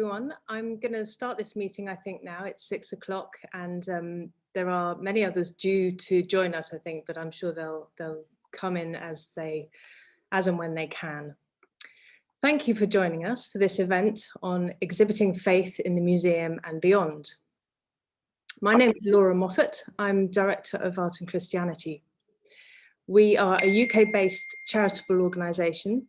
Everyone, I'm going to start this meeting, I think now. It's 6 o'clock and there are many others due to join us, I think, but I'm sure they'll come in as and when they can. Thank you for joining us for this event on exhibiting faith in the museum and beyond. My name is Laura Moffat. I'm Director of Art and Christianity. We are a UK-based charitable organisation.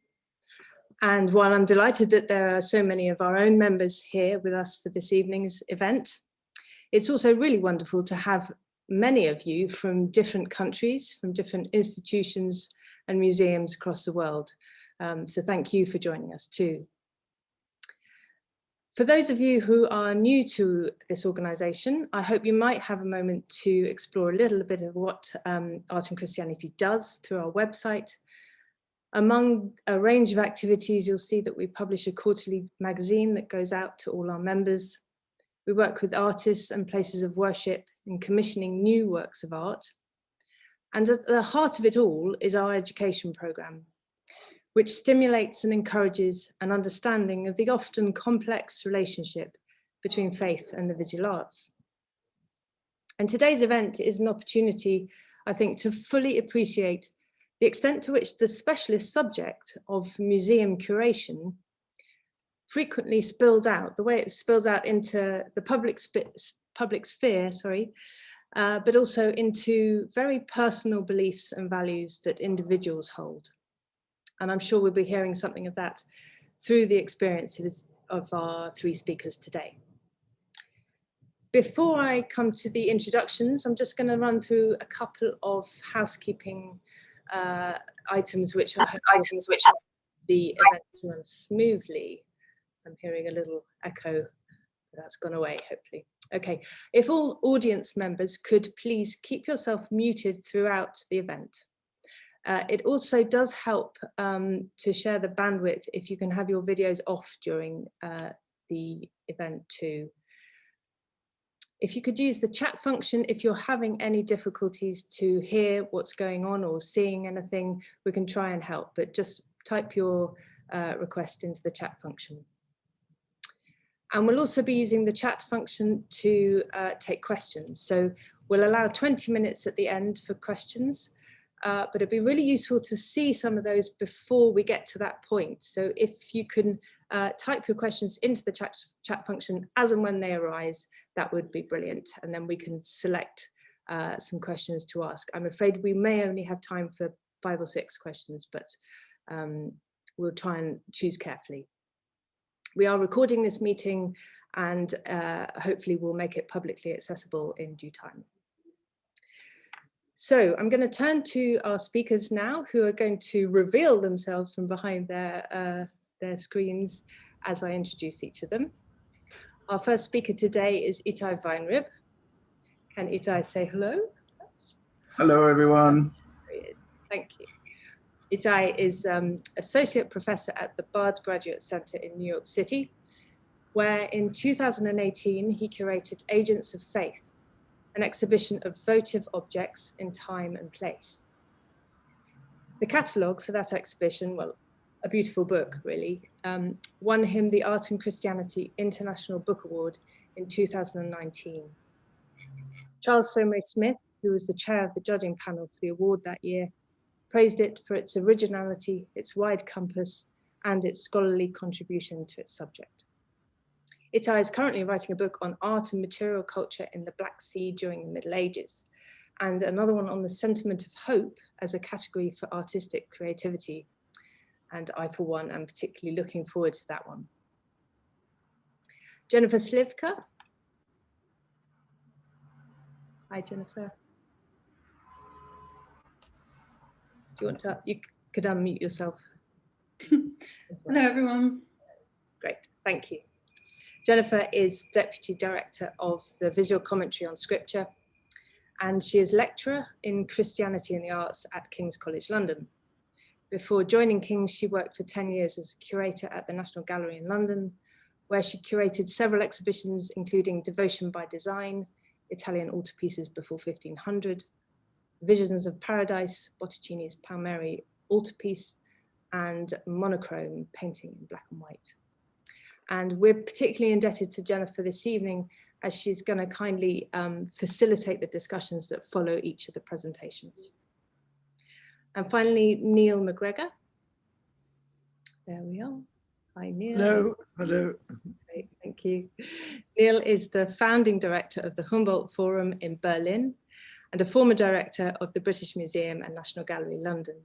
And while I'm delighted that there are so many of our own members here with us for this evening's event, it's also really wonderful to have many of you from different countries, from different institutions and museums across the world. So thank you for joining us too. For those of you who are new to this organisation, I hope you might have a moment to explore a little bit of what Art and Christianity does through our website. Among a range of activities, you'll see that we publish a quarterly magazine that goes out to all our members. We work with artists and places of worship in commissioning new works of art. And at the heart of it all is our education programme, which stimulates and encourages an understanding of the often complex relationship between faith and the visual arts. And today's event is an opportunity, I think, to fully appreciate the extent to which the specialist subject of museum curation frequently spills out, the way it spills out into the public sphere, but also into very personal beliefs and values that individuals hold. And I'm sure we'll be hearing something of that through the experiences of our three speakers today. Before I come to the introductions, I'm just going to run through a couple of housekeeping items which the event runs smoothly. I'm hearing a little echo, but that's gone away, hopefully. Okay, if all audience members could please keep yourself muted throughout the event. It also does help to share the bandwidth if you can have your videos off during the event too. If you could use the chat function, if you're having any difficulties to hear what's going on or seeing anything, we can try and help, but just type your request into the chat function. And we'll also be using the chat function to take questions. So we'll allow 20 minutes at the end for questions, but it'd be really useful to see some of those before we get to that point. So if you can type your questions into the chat function as and when they arise, that would be brilliant. And then we can select some questions to ask. I'm afraid we may only have time for 5 or 6 questions, but we'll try and choose carefully. We are recording this meeting and hopefully we'll make it publicly accessible in due time. So I'm going to turn to our speakers now, who are going to reveal themselves from behind their screens as I introduce each of them. Our first speaker today is Ittai Weinryb. Can Ittai say hello? Hello, everyone. Thank you. Ittai is Associate Professor at the Bard Graduate Center in New York City, where in 2018 he curated Agents of Faith, an exhibition of votive objects in time and place. The catalogue for that exhibition, well, a beautiful book really, won him the Art and Christianity International Book Award in 2019. Charles Somray-Smith, who was the chair of the judging panel for the award that year, praised it for its originality, its wide compass, and its scholarly contribution to its subject. Ittai is currently writing a book on art and material culture in the Black Sea during the Middle Ages, and another one on the sentiment of hope as a category for artistic creativity. And I, for one, am particularly looking forward to that one. Jennifer Sliwka. Hi, Jennifer. Do you want to, you could unmute yourself. Hello, everyone. Great, thank you. Jennifer is Deputy Director of the Visual Commentary on Scripture, and she is lecturer in Christianity and the Arts at King's College London. Before joining King's, she worked for 10 years as a curator at the National Gallery in London, where she curated several exhibitions, including Devotion by Design, Italian Altarpieces before 1500, Visions of Paradise, Botticini's Palmieri altarpiece, and monochrome painting in black and white. And we're particularly indebted to Jennifer this evening, as she's going to kindly facilitate the discussions that follow each of the presentations. And finally, Neil MacGregor. There we are. Hi, Neil. Hello. Hello. Great, thank you. Neil is the founding director of the Humboldt Forum in Berlin and a former director of the British Museum and National Gallery, London.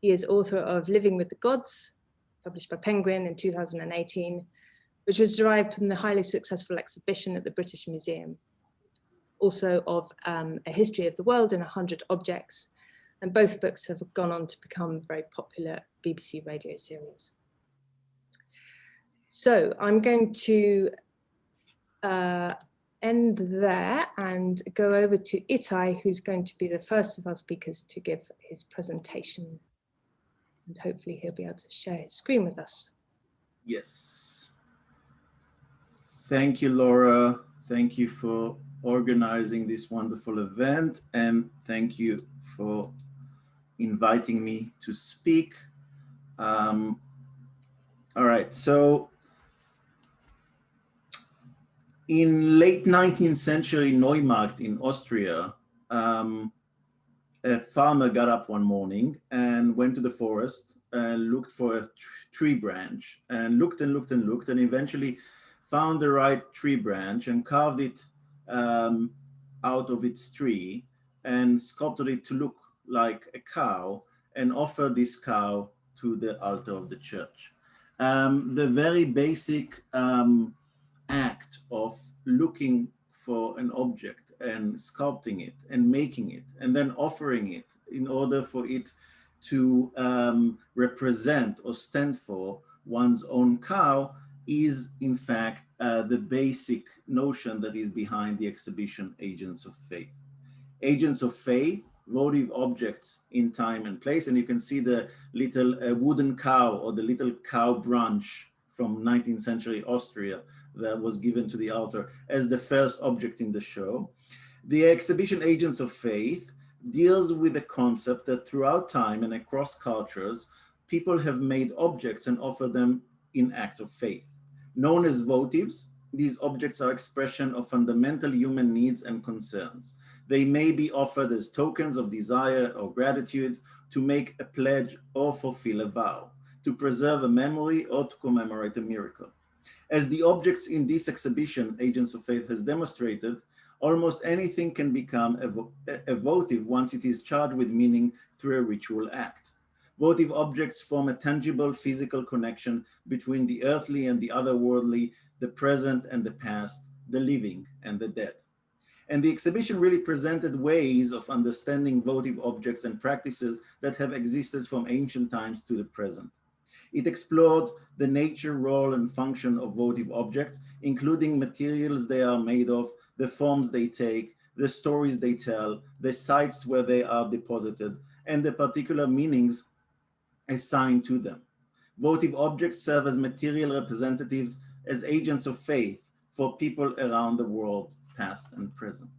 He is author of Living with the Gods, published by Penguin in 2018, which was derived from the highly successful exhibition at the British Museum. Also of A History of the World in 100 Objects, and both books have gone on to become very popular BBC radio series. So I'm going to end there and go over to Ittai, who's going to be the first of our speakers to give his presentation. And hopefully he'll be able to share his screen with us. Yes. Thank you, Laura. Thank you for organizing this wonderful event, and thank you for inviting me to speak. All right, so in late 19th century Neumarkt in Austria, a farmer got up one morning and went to the forest and looked for a tree branch, and looked and looked and looked, and eventually found the right tree branch and carved it out of its tree and sculpted it to look like a cow and offered this cow to the altar of the church. The very basic act of looking for an object and sculpting it and making it and then offering it in order for it to represent or stand for one's own cow is in fact the basic notion that is behind the exhibition Agents of Faith. Agents of Faith, votive objects in time and place, and you can see the little wooden cow or the little cow branch from 19th century Austria that was given to the altar as the first object in the show. The exhibition Agents of Faith deals with the concept that throughout time and across cultures, people have made objects and offer them in acts of faith. Known as votives, these objects are expression of fundamental human needs and concerns. They may be offered as tokens of desire or gratitude, to make a pledge or fulfill a vow, to preserve a memory or to commemorate a miracle. As the objects in this exhibition, Agents of Faith, has demonstrated, almost anything can become a votive once it is charged with meaning through a ritual act. Votive objects form a tangible physical connection between the earthly and the otherworldly, the present and the past, the living and the dead. And the exhibition really presented ways of understanding votive objects and practices that have existed from ancient times to the present. It explored the nature, role, and function of votive objects, including materials they are made of, the forms they take, the stories they tell, the sites where they are deposited, and the particular meanings assigned to them. Votive objects serve as material representatives, as agents of faith for people around the world, past and present.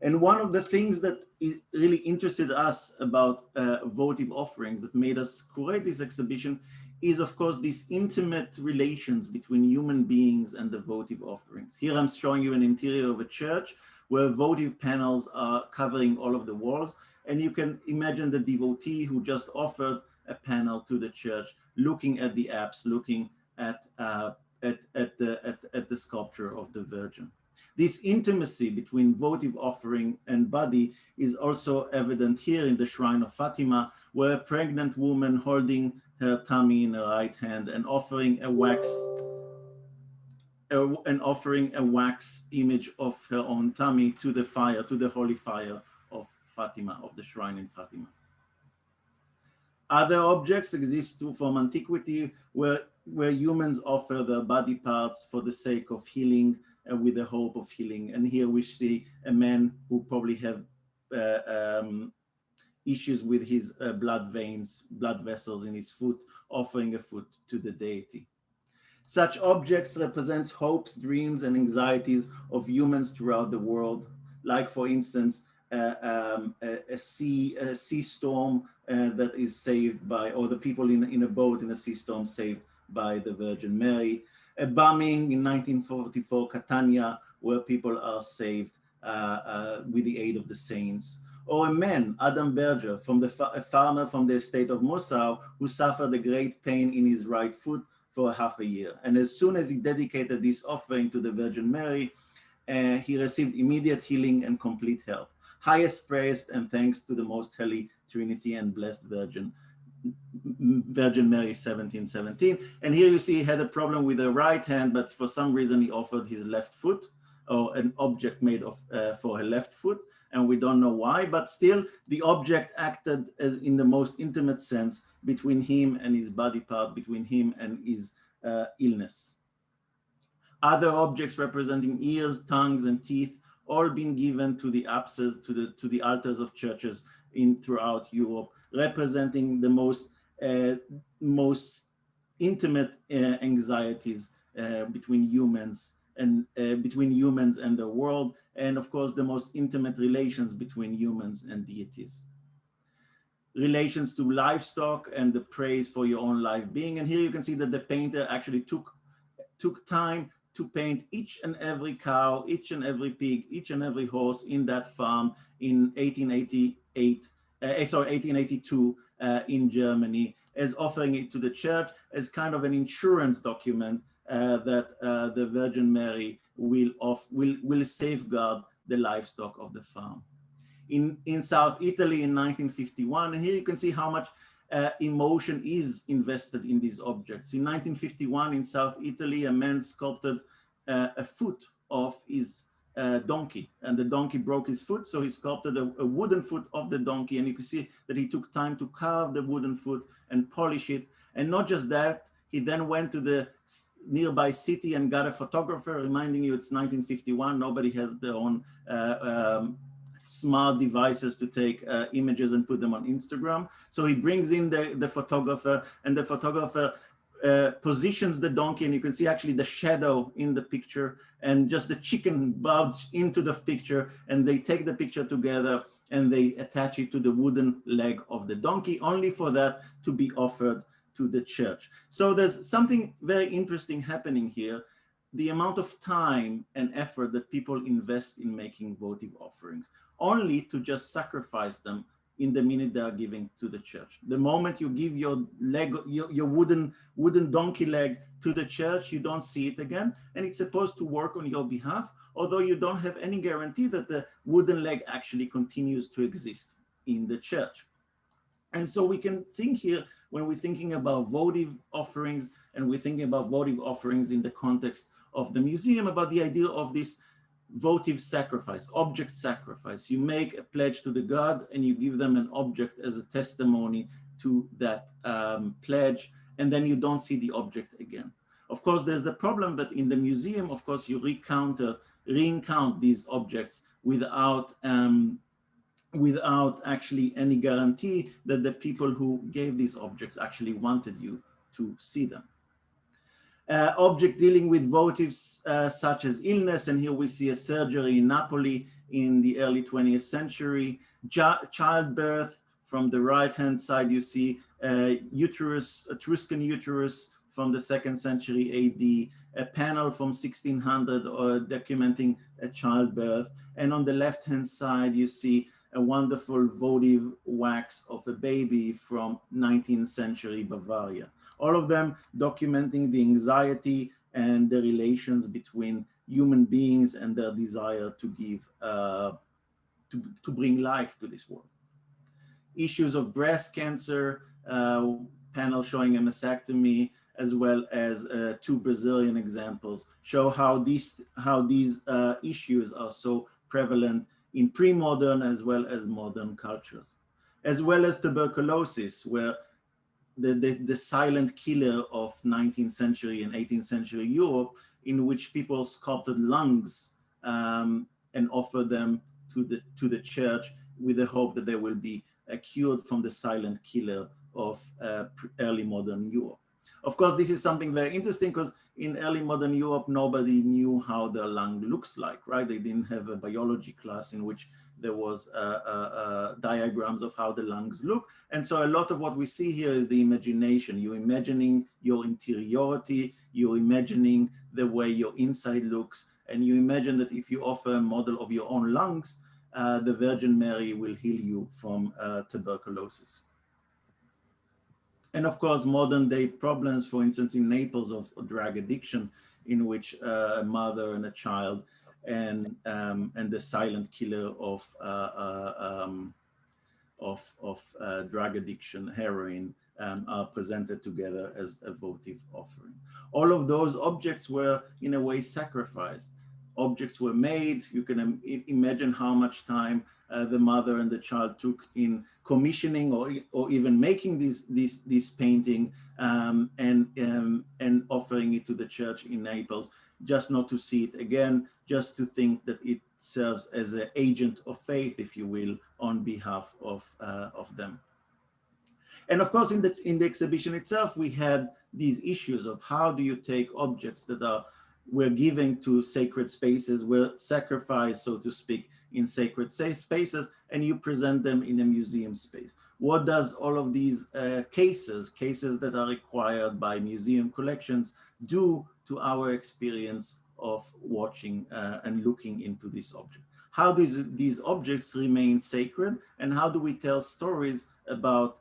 And one of the things that really interested us about votive offerings that made us curate this exhibition is, of course, these intimate relations between human beings and the votive offerings. Here I'm showing you an interior of a church where votive panels are covering all of the walls. And you can imagine the devotee who just offered a panel to the church, looking at the apse, looking at the sculpture of the Virgin. This intimacy between votive offering and body is also evident here in the shrine of Fatima, where a pregnant woman holding her tummy in her right hand and offering a wax image of her own tummy to the fire, to the holy fire of Fatima, of the shrine in Fatima. Other objects exist too from antiquity, where humans offer their body parts for the sake of healing, with the hope of healing. And here we see a man who probably have issues with his blood veins, blood vessels in his foot, offering a foot to the deity. Such objects represent hopes, dreams, and anxieties of humans throughout the world, like, for instance, a sea storm that is saved by, or the people in a boat in a sea storm saved by the Virgin Mary. A bombing in 1944, Catania, where people are saved with the aid of the saints. Or a man, Adam Berger, a farmer from the estate of Mossau, who suffered a great pain in his right foot for half a year. And as soon as he dedicated this offering to the Virgin Mary, he received immediate healing and complete health. Highest praise and thanks to the Most Holy Trinity and Blessed Virgin Mary, 1717. And here you see he had a problem with the right hand, but for some reason he offered his left foot, or an object made of for her left foot, and we don't know why, but still the object acted as in the most intimate sense between him and his body part, between him and his illness. Other objects representing ears, tongues, and teeth, all been given to the apses, to the altars of churches throughout Europe, representing the most intimate anxieties between humans and the world, and of course the most intimate relations between humans and deities. Relations to livestock and the praise for your own life being. And here you can see that the painter actually took time to paint each and every cow, each and every pig, each and every horse in that farm in 1882 in Germany, as offering it to the church as kind of an insurance document that the Virgin Mary will safeguard the livestock of the farm. In South Italy in 1951, and here you can see how much emotion is invested in these objects. In 1951 in South Italy, a man sculpted a foot of his donkey, and the donkey broke his foot, so he sculpted a wooden foot of the donkey, and you can see that he took time to carve the wooden foot and polish it. And not just that, he then went to the nearby city and got a photographer, reminding you it's 1951, nobody has their own smart devices to take images and put them on Instagram. So he brings in the photographer, and the photographer positions the donkey, and you can see actually the shadow in the picture, and just the chicken bulge into the picture, and they take the picture together and they attach it to the wooden leg of the donkey, only for that to be offered to the church. So there's something very interesting happening here. The amount of time and effort that people invest in making votive offerings, only to just sacrifice them in the minute they are giving to the church. The moment you give your leg, your wooden donkey leg to the church, you don't see it again, and it's supposed to work on your behalf, although you don't have any guarantee that the wooden leg actually continues to exist in the church. And so we can think here, when we're thinking about votive offerings, and we're thinking about votive offerings in the context of the museum, about the idea of this votive sacrifice, object sacrifice. You make a pledge to the god and you give them an object as a testimony to that pledge, and then you don't see the object again. Of course, there's the problem that in the museum, of course, you re-encount these objects without actually any guarantee that the people who gave these objects actually wanted you to see them. Object dealing with votives such as illness, and here we see a surgery in Napoli in the early 20th century. Childbirth, from the right-hand side you see a Etruscan uterus from the 2nd century AD, a panel from 1600 documenting a childbirth, and on the left-hand side you see a wonderful votive wax of a baby from 19th century Bavaria. All of them documenting the anxiety and the relations between human beings and their desire to give, to bring life to this world. Issues of breast cancer, panel showing a mastectomy, as well as 2 Brazilian examples, show how these issues are so prevalent in pre-modern as well as modern cultures, as well as tuberculosis, where the silent killer of 19th century and 18th century Europe, in which people sculpted lungs and offered them to the church with the hope that they will be cured from the silent killer of early modern Europe. Of course, this is something very interesting, because in early modern Europe, nobody knew how their lung looks like, right? They didn't have a biology class in which diagrams of how the lungs look. And so a lot of what we see here is the imagination. You're imagining your interiority, you're imagining the way your inside looks, and you imagine that if you offer a model of your own lungs, the Virgin Mary will heal you from tuberculosis. And of course, modern day problems, for instance, in Naples of drug addiction, in which a mother and a child and the silent killer of drug addiction, heroin, are presented together as a votive offering. All of those objects were, in a way, sacrificed. Objects were made. You can imagine how much time the mother and the child took in commissioning or even making this painting and offering it to the church in Naples, just not to see it again, just to think that it serves as an agent of faith, if you will, on behalf of them. And of course, in the exhibition itself, we had these issues of how do you take objects that were given to sacred spaces, were sacrificed, so to speak, in sacred spaces, and you present them in a museum space. What does all of these cases that are required by museum collections, do to our experience of watching and looking into this object? How do these objects remain sacred, and how do we tell stories about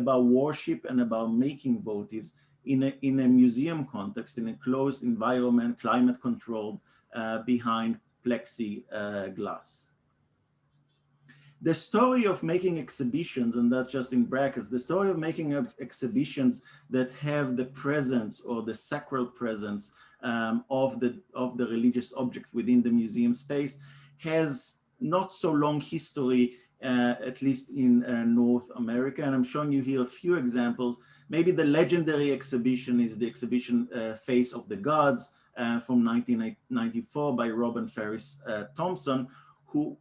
worship and about making votives in a museum context, in a closed environment, climate controlled, behind plexiglass? The story of making exhibitions, and that's just in brackets, the story of making exhibitions that have the presence or the sacral presence of the religious object within the museum space has not so long history, at least in North America. And I'm showing you here a few examples. Maybe the legendary exhibition is the exhibition Face of the Gods from 1994 by Robin Ferris Thompson, who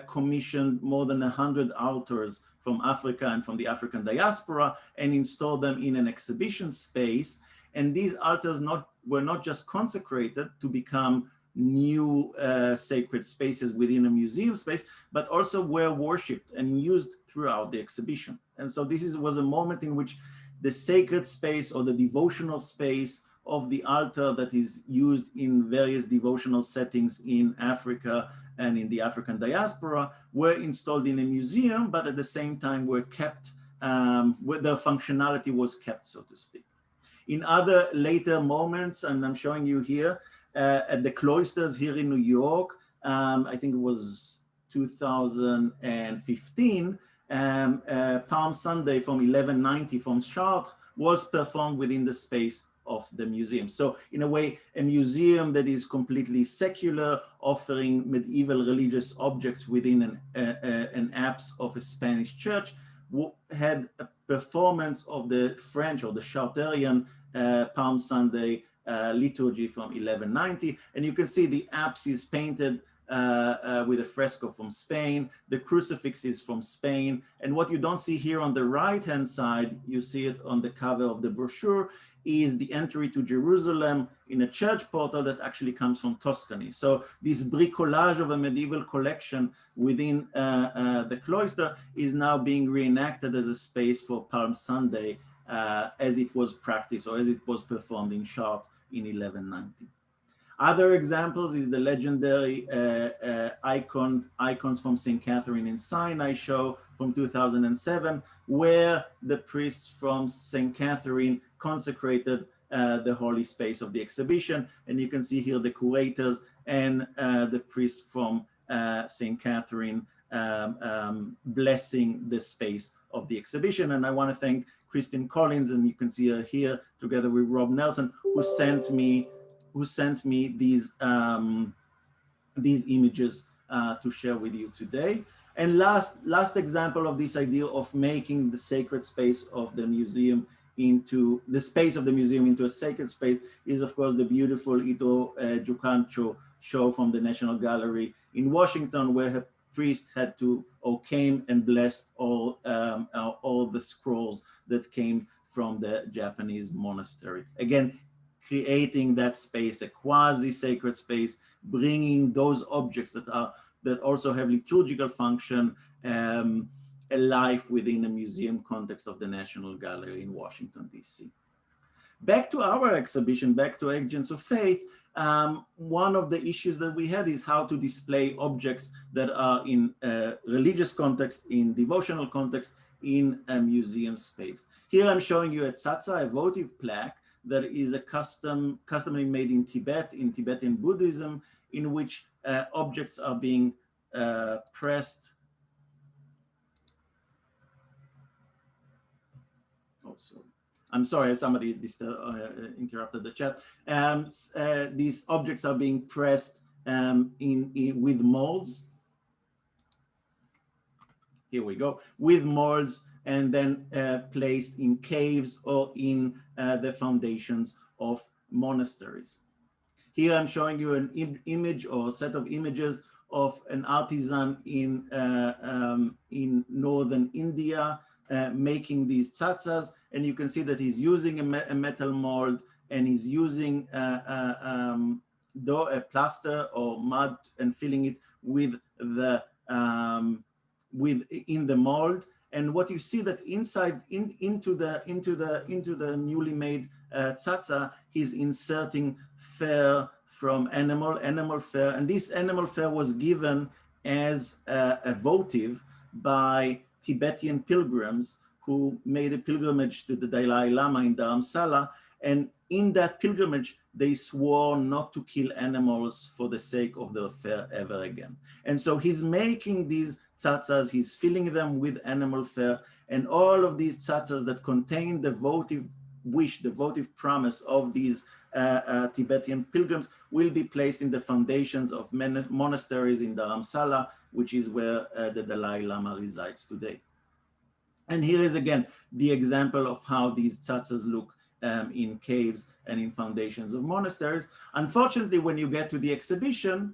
commissioned more than 100 altars from Africa and from the African diaspora and installed them in an exhibition space. And these altars were not just consecrated to become new sacred spaces within a museum space, but also were worshipped and used throughout the exhibition. And so this was a moment in which the sacred space or the devotional space of the altar that is used in various devotional settings in Africa and in the African diaspora were installed in a museum, but at the same time were kept, where their functionality was kept, so to speak. In other later moments, and I'm showing you here, at the cloisters here in New York, I think it was 2015, Palm Sunday from 1190 from Chartres was performed within the space of the museum. So in a way, a museum that is completely secular, offering medieval religious objects within an apse of a Spanish church, had a performance of the French or the Charterian Palm Sunday liturgy from 1190. And you can see the apse is painted with a fresco from Spain. The crucifix is from Spain. And what you don't see here on the right-hand side, you see it on the cover of the brochure, is the entry to Jerusalem in a church portal that actually comes from Tuscany. So this bricolage of a medieval collection within the cloister is now being reenacted as a space for Palm Sunday as it was practiced or as it was performed in Chartres in 1190. Other examples is the legendary icons from St. Catherine in Sinai show from 2007, where the priests from St. Catherine consecrated the holy space of the exhibition. And you can see here the curators and the priest from St. Catherine blessing the space of the exhibition. And I want to thank Christine Collins, and you can see her here together with Rob Nelson, who sent me these images to share with you today. And last example of this idea of making the sacred space of the museum into the space of the museum into a sacred space is, of course, the beautiful Ito Jucancho show from the National Gallery in Washington, where her priest had to or came and blessed all the scrolls that came from the Japanese monastery. Again, creating that space, a quasi-sacred space, bringing those objects that are that also have liturgical function, a life within a museum context of the National Gallery in Washington, D.C. Back to our exhibition, back to Agents of Faith, one of the issues that we had is how to display objects that are in religious context, in devotional context, in a museum space. Here I'm showing you a tzatzah, a votive plaque, that is a customly made in Tibet, in Tibetan Buddhism, in which objects are being pressed. Oh, sorry. I'm sorry, somebody interrupted the chat. These objects are being pressed with molds. Here we go, with molds, and then placed in caves or in the foundations of monasteries. Here I'm showing you an image or set of images of an artisan in northern India making these tzatzas, and you can see that he's using a metal mold, and he's using a plaster or mud and filling it with the in the mold. And what you see that inside into the newly made tzatzah, he's inserting fur from animal fur, and this animal fur was given as a votive by Tibetan pilgrims who made a pilgrimage to the Dalai Lama in Dharamsala, and in that pilgrimage they swore not to kill animals for the sake of their fur ever again. And so he's making these tzatzas, he's filling them with animal fur, and all of these tzatzas that contain the votive wish, the votive promise of these Tibetan pilgrims will be placed in the foundations of monasteries in Dharamsala, which is where the Dalai Lama resides today. And here is again the example of how these tzatzas look in caves and in foundations of monasteries. Unfortunately, when you get to the exhibition,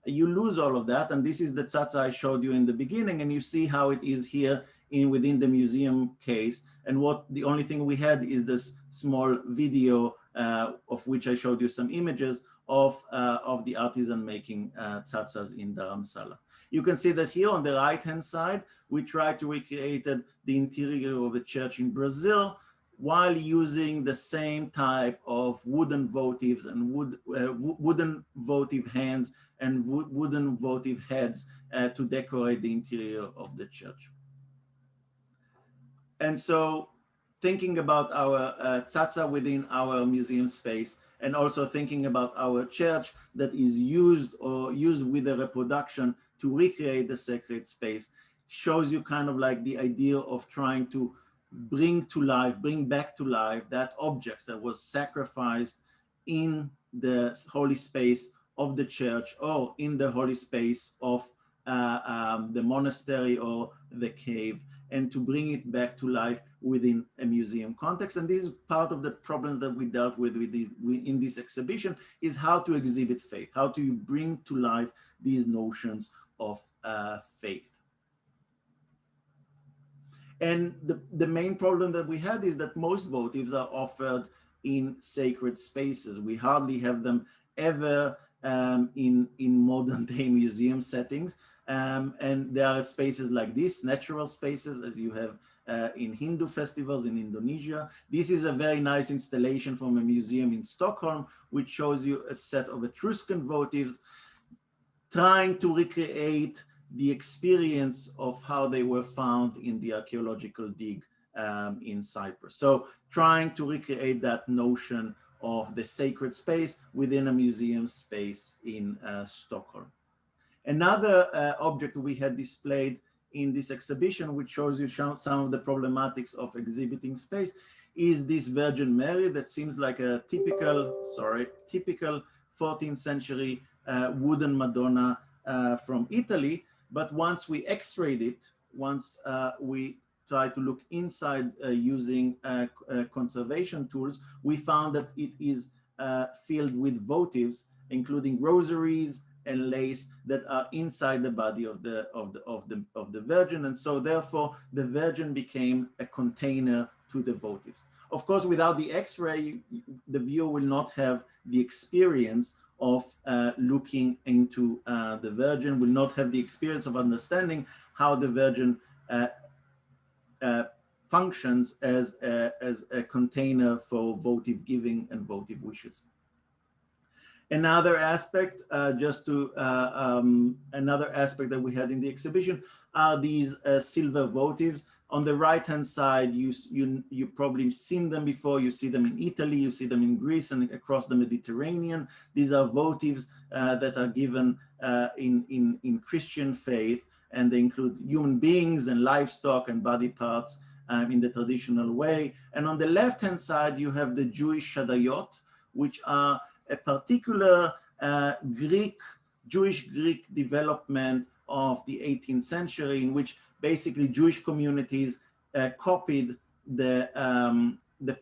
you lose all of that. And this is the tzatzah I showed you in the beginning, and you see how it is here within the museum case. And the only thing we had is this small video of which I showed you some images of the artisan making tzatzas in Dharamsala. You can see that here on the right-hand side, we tried to recreate the interior of a church in Brazil while using the same type of wooden votives and wooden votive hands and wooden votive heads to decorate the interior of the church. And so thinking about our tzatzah within our museum space, and also thinking about our church that is used with a reproduction to recreate the sacred space, shows you kind of like the idea of trying to bring back to life that object that was sacrificed in the holy space of the church or in the holy space of the monastery or the cave, and to bring it back to life within a museum context. And this is part of the problems that we dealt with in this exhibition, is how to exhibit faith, how to bring to life these notions of faith. And the main problem that we had is that most votives are offered in sacred spaces. We hardly have them ever in modern day museum settings. And there are spaces like this, natural spaces, as you have in Hindu festivals in Indonesia. This is a very nice installation from a museum in Stockholm, which shows you a set of Etruscan votives trying to recreate the experience of how they were found in the archaeological dig in Cyprus. So trying to recreate that notion of the sacred space within a museum space in Stockholm. Another object we had displayed in this exhibition, which shows you some of the problematics of exhibiting space, is this Virgin Mary that seems like a typical 14th century wooden Madonna from Italy. But once we x-rayed it, once we tried to look inside using conservation tools, we found that it is filled with votives, including rosaries and lace that are inside the body of the Virgin, and so therefore the Virgin became a container to the votives. Of course, without the X-ray, the viewer will not have the experience of looking into the Virgin, will not have the experience of understanding how the Virgin functions as a container for votive giving and votive wishes. Another aspect, another aspect that we had in the exhibition are these silver votives. On the right-hand side, you probably seen them before. You see them in Italy, you see them in Greece and across the Mediterranean. These are votives that are given in Christian faith, and they include human beings and livestock and body parts in the traditional way. And on the left-hand side, you have the Jewish shadayot, which are a particular Jewish Greek development of the 18th century, in which basically Jewish communities copied the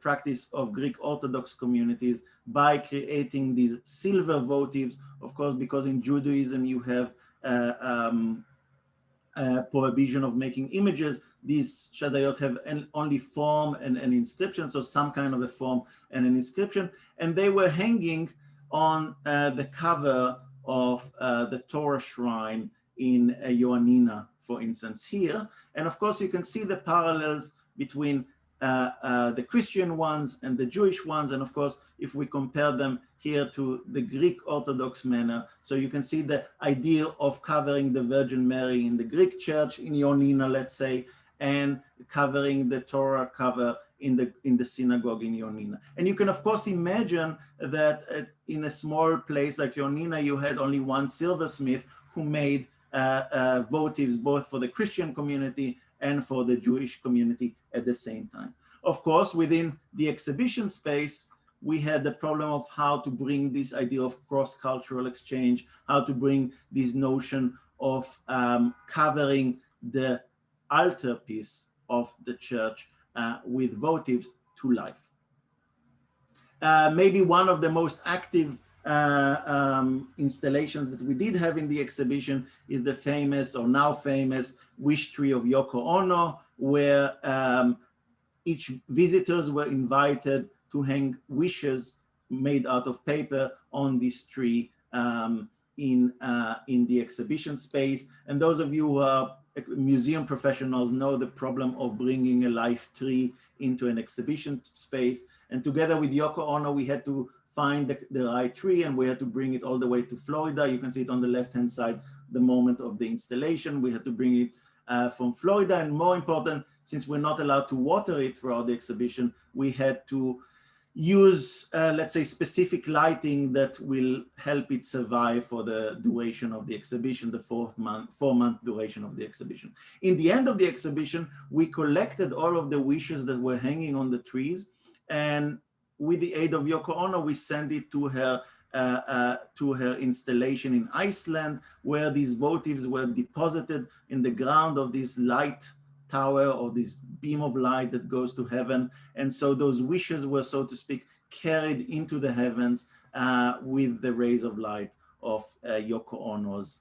practice of Greek Orthodox communities by creating these silver votives, of course, because in Judaism you have prohibition of making images. These shadayot have only form and an inscription, so some kind of a form and an inscription, and they were hanging on the cover of the Torah shrine in Ioannina, for instance, here. And of course, you can see the parallels between the Christian ones and the Jewish ones. And of course, if we compare them here to the Greek Orthodox manner, so you can see the idea of covering the Virgin Mary in the Greek church in Ioannina, let's say, and covering the Torah cover in the synagogue in Ioannina. And you can of course imagine that in a small place like Ioannina, you had only one silversmith who made votives both for the Christian community and for the Jewish community at the same time. Of course, within the exhibition space, we had the problem of how to bring this idea of cross-cultural exchange, how to bring this notion of covering the altarpiece of the church with votives to life. Maybe one of the most active installations that we did have in the exhibition is the famous, or now famous, wish tree of Yoko Ono, where each visitors were invited to hang wishes made out of paper on this tree in the exhibition space. And those of you who are museum professionals know the problem of bringing a live tree into an exhibition space. And together with Yoko Ono, we had to find the right tree, and we had to bring it all the way to Florida. You can see it on the left-hand side, the moment of the installation. We had to bring it from Florida, and more important, since we're not allowed to water it throughout the exhibition, we had to use, let's say, specific lighting that will help it survive for the duration of the exhibition, the 4-month duration of the exhibition. In the end of the exhibition, we collected all of the wishes that were hanging on the trees, and with the aid of Yoko Ono, we sent it to her installation in Iceland, where these votives were deposited in the ground of this light tower, or this beam of light that goes to heaven. And so those wishes were, so to speak, carried into the heavens with the rays of light of Yoko Ono's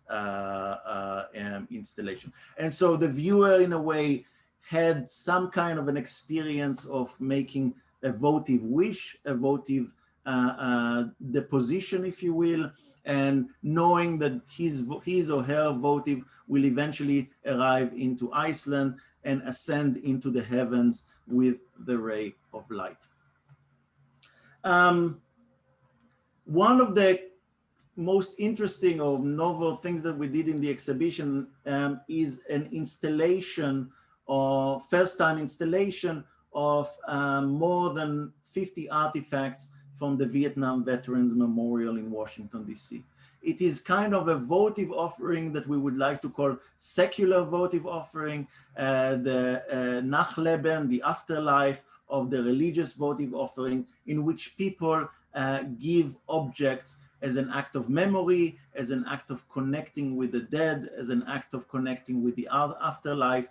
installation. And so the viewer, in a way, had some kind of an experience of making a votive wish, a votive deposition, if you will, and knowing that his or her votive will eventually arrive into Iceland and ascend into the heavens with the ray of light. One of the most interesting or novel things that we did in the exhibition is an installation, or first-time installation of more than 50 artifacts from the Vietnam Veterans Memorial in Washington, D.C. It is kind of a votive offering that we would like to call secular votive offering, the Nachleben, the afterlife of the religious votive offering, in which people give objects as an act of memory, as an act of connecting with the dead, as an act of connecting with the afterlife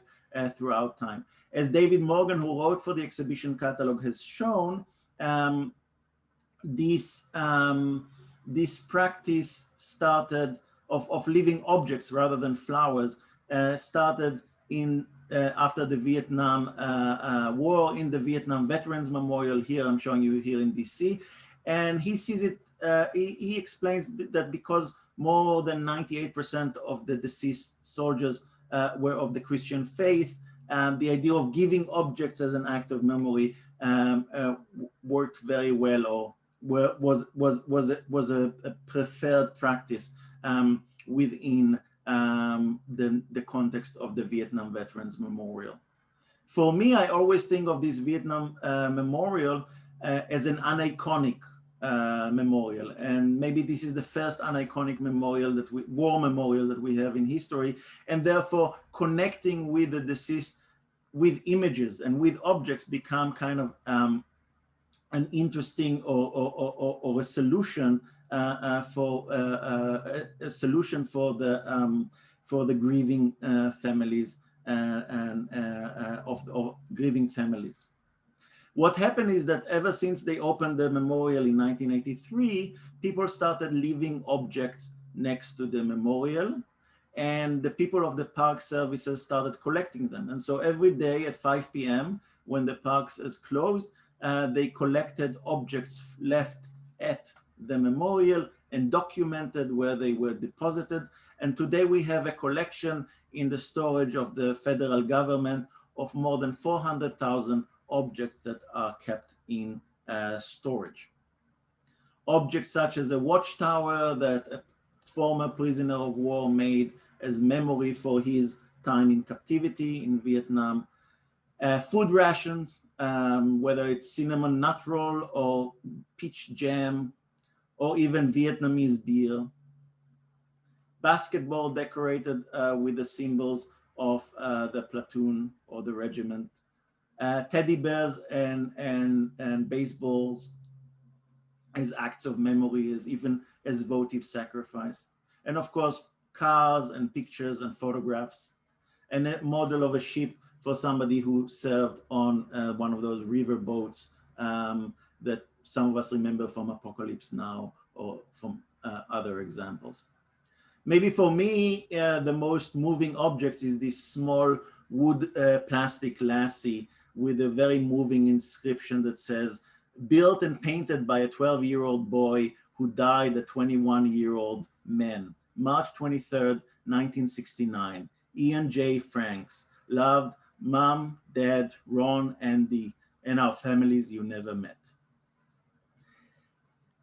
throughout time. As David Morgan, who wrote for the exhibition catalog, has shown, this practice started of living objects rather than flowers, started in after the Vietnam War, in the Vietnam Veterans Memorial. Here I'm showing you here in DC, and he sees it he explains that because more than 98% of the deceased soldiers were of the Christian faith, the idea of giving objects as an act of memory worked very well, or was a preferred practice within the context of the Vietnam Veterans Memorial. For me, I always think of this Vietnam memorial as an uniconic memorial, and maybe this is the first uniconic memorial war memorial that we have in history, and therefore connecting with the deceased with images and with objects become kind of an interesting or a solution for the grieving families of grieving families. What happened is that ever since they opened the memorial in 1983, people started leaving objects next to the memorial, and the people of the park services started collecting them. And so every day at 5 p.m. when the parks is closed, they collected objects left at the memorial and documented where they were deposited. And today we have a collection in the storage of the federal government of more than 400,000 objects that are kept in storage. Objects such as a watchtower that a former prisoner of war made as memory for his time in captivity in Vietnam. Food rations, whether it's cinnamon nut roll or peach jam, or even Vietnamese beer. Basketball decorated with the symbols of the platoon or the regiment. Teddy bears and baseballs as acts of memory, even as votive sacrifice. And of course, cars and pictures and photographs, and a model of a ship for somebody who served on one of those river boats that some of us remember from Apocalypse Now or from other examples. Maybe for me, the most moving object is this small wood plastic lassie with a very moving inscription that says, built and painted by a 12-year-old boy who died a 21-year-old man, March 23rd, 1969, Ian J. Franks, loved Mom, Dad, Ron, Andy, and our families you never met.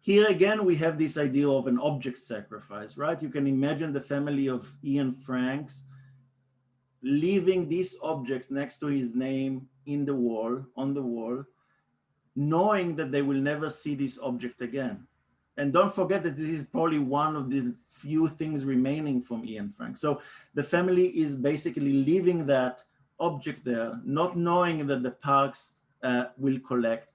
Here again, we have this idea of an object sacrifice, right? You can imagine the family of Ian Franks leaving these objects next to his name in the wall, on the wall, knowing that they will never see this object again. And don't forget that this is probably one of the few things remaining from Ian Franks. So the family is basically leaving that object there, not knowing that the parks will collect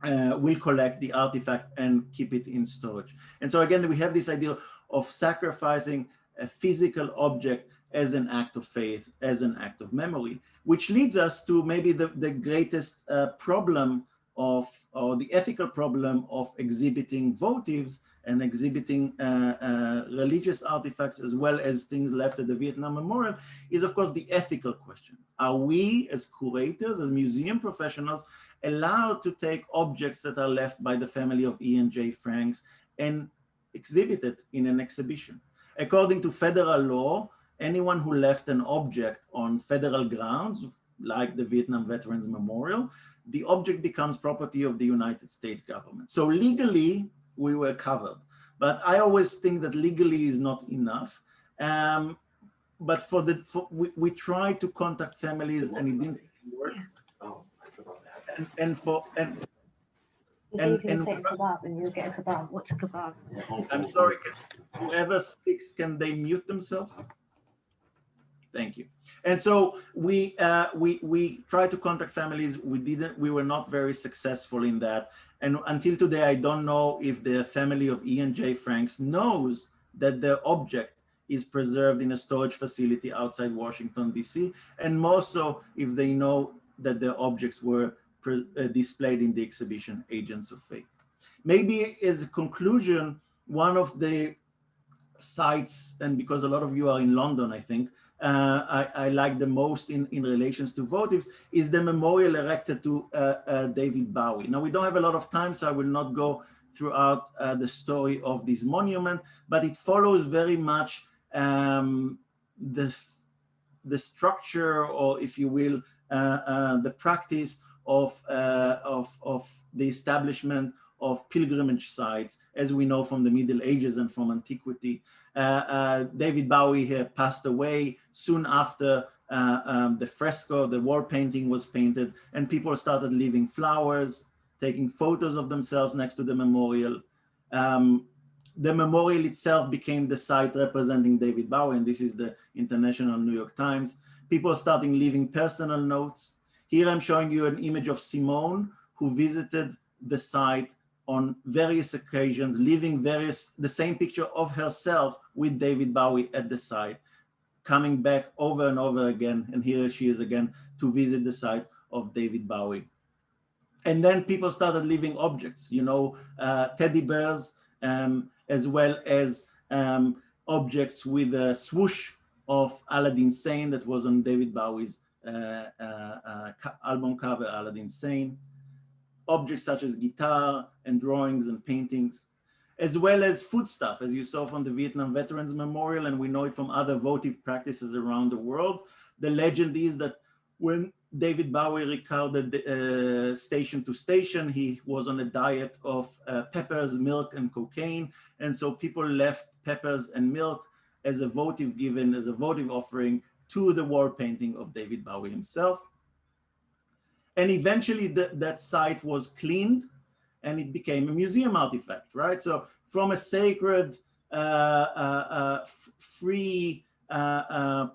the artifact and keep it in storage. And so again, we have this idea of sacrificing a physical object as an act of faith, as an act of memory, which leads us to maybe the greatest problem of, or the ethical problem of exhibiting votives and exhibiting religious artifacts as well as things left at the Vietnam Memorial is, of course, the ethical question. Are we as curators, as museum professionals, allowed to take objects that are left by the family of Ian J. Franks and exhibit it in an exhibition? According to federal law, anyone who left an object on federal grounds, like the Vietnam Veterans Memorial, the object becomes property of the United States government. So legally, we were covered. But I always think that legally is not enough. But we tried to contact families and it didn't work. Oh, I forgot that. And you can say kebab and you'll get a kebab. What's a kebab? I'm sorry, whoever speaks, can they mute themselves? Thank you. And so we tried to contact families. We were not very successful in that. And until today, I don't know if the family of Ian J. Franks knows that their object is preserved in a storage facility outside Washington, D.C. And more so if they know that their objects were displayed in the exhibition Agents of Faith. Maybe as a conclusion, one of the sites, and because a lot of you are in London, I think, I like the most in relations to votives, is the memorial erected to David Bowie. Now, we don't have a lot of time, so I will not go throughout the story of this monument, but it follows very much the structure, or if you will, the practice of the establishment of pilgrimage sites, as we know from the Middle Ages and from antiquity. David Bowie had passed away soon after the fresco, the wall painting was painted, and people started leaving flowers, taking photos of themselves next to the memorial. The memorial itself became the site representing David Bowie, and this is the International New York Times. People starting leaving personal notes. Here I'm showing you an image of Simone, who visited the site on various occasions, leaving the same picture of herself with David Bowie at the site, coming back over and over again. And here she is again to visit the site of David Bowie. And then people started leaving objects, you know, teddy bears, as well as objects with a swoosh of Aladdin Sane that was on David Bowie's album cover, Aladdin Sane. Objects such as guitar and drawings and paintings, as well as foodstuff, as you saw from the Vietnam Veterans Memorial, and we know it from other votive practices around the world. The legend is that when David Bowie recorded Station to Station, he was on a diet of peppers, milk, and cocaine, and so people left peppers and milk as a votive given, as a votive offering to the wall painting of David Bowie himself. And eventually that site was cleaned and it became a museum artifact, right? So from a sacred, free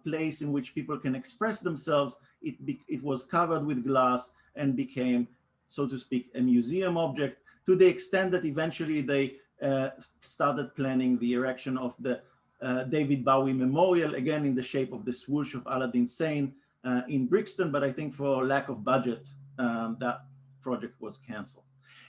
place in which people can express themselves, it was covered with glass and became, so to speak, a museum object, to the extent that eventually they started planning the erection of the David Bowie Memorial, again in the shape of the swoosh of Aladdin Sane, in Brixton, but I think for lack of budget, that project was canceled.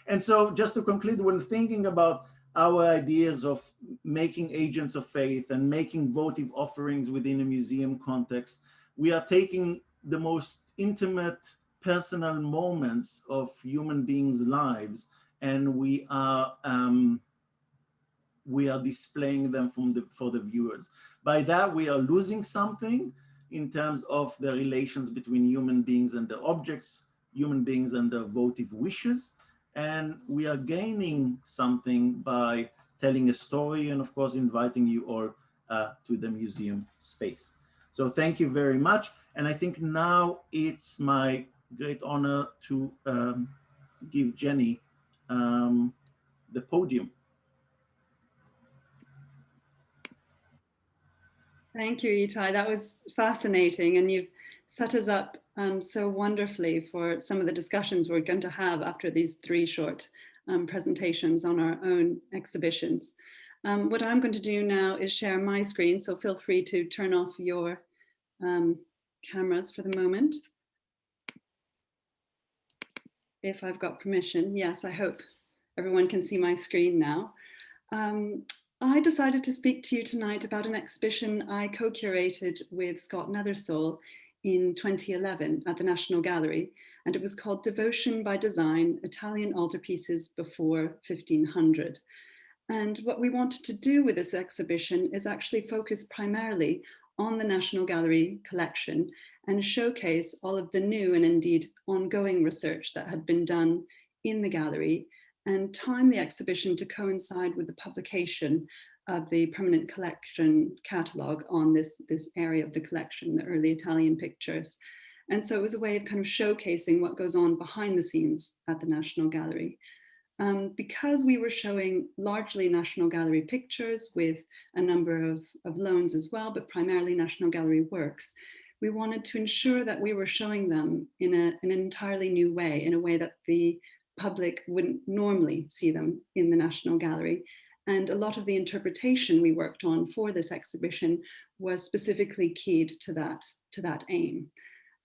And so just to conclude, when thinking about our ideas of making agents of faith and making votive offerings within a museum context, we are taking the most intimate, personal moments of human beings' lives, and we are displaying them for the viewers. By that, we are losing something in terms of the relations between human beings and the objects, human beings and their votive wishes. And we are gaining something by telling a story and of course, inviting you all to the museum space. So thank you very much. And I think now it's my great honor to give Jenny the podium. Thank you, Ittai. That was fascinating. And you've set us up so wonderfully for some of the discussions we're going to have after these three short presentations on our own exhibitions. What I'm going to do now is share my screen. So feel free to turn off your cameras for the moment. If I've got permission. Yes, I hope everyone can see my screen now. I decided to speak to you tonight about an exhibition I co-curated with Scott Nethersole in 2011 at the National Gallery, and it was called Devotion by Design, Italian Altarpieces Before 1500. And what we wanted to do with this exhibition is actually focus primarily on the National Gallery collection and showcase all of the new and indeed ongoing research that had been done in the gallery, and time the exhibition to coincide with the publication of the permanent collection catalogue on this area of the collection, the early Italian pictures. And so it was a way of kind of showcasing what goes on behind the scenes at the National Gallery. Because we were showing largely National Gallery pictures with a number of loans as well, but primarily National Gallery works, we wanted to ensure that we were showing them in an entirely new way, in a way that the public wouldn't normally see them in the National Gallery. And a lot of the interpretation we worked on for this exhibition was specifically keyed to that aim.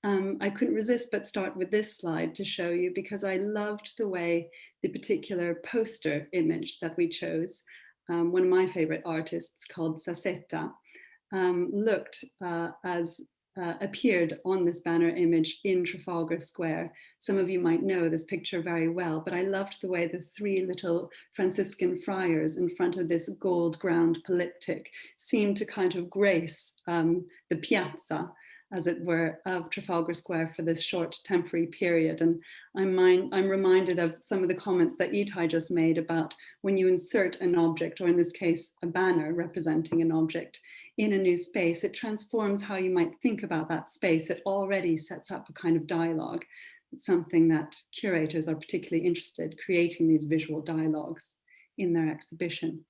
I couldn't resist but start with this slide to show you, because I loved the way the particular poster image that we chose, one of my favorite artists called Sassetta, looked as appeared on this banner image in Trafalgar Square. Some of you might know this picture very well, but I loved the way the three little Franciscan friars in front of this gold ground polyptych seemed to kind of grace the piazza, as it were, of Trafalgar Square for this short temporary period. And I'm reminded of some of the comments that Ittai just made about when you insert an object, or in this case, a banner representing an object, in a new space, it transforms how you might think about that space. It already sets up a kind of dialogue. It's something that curators are particularly interested in, creating these visual dialogues in their exhibition.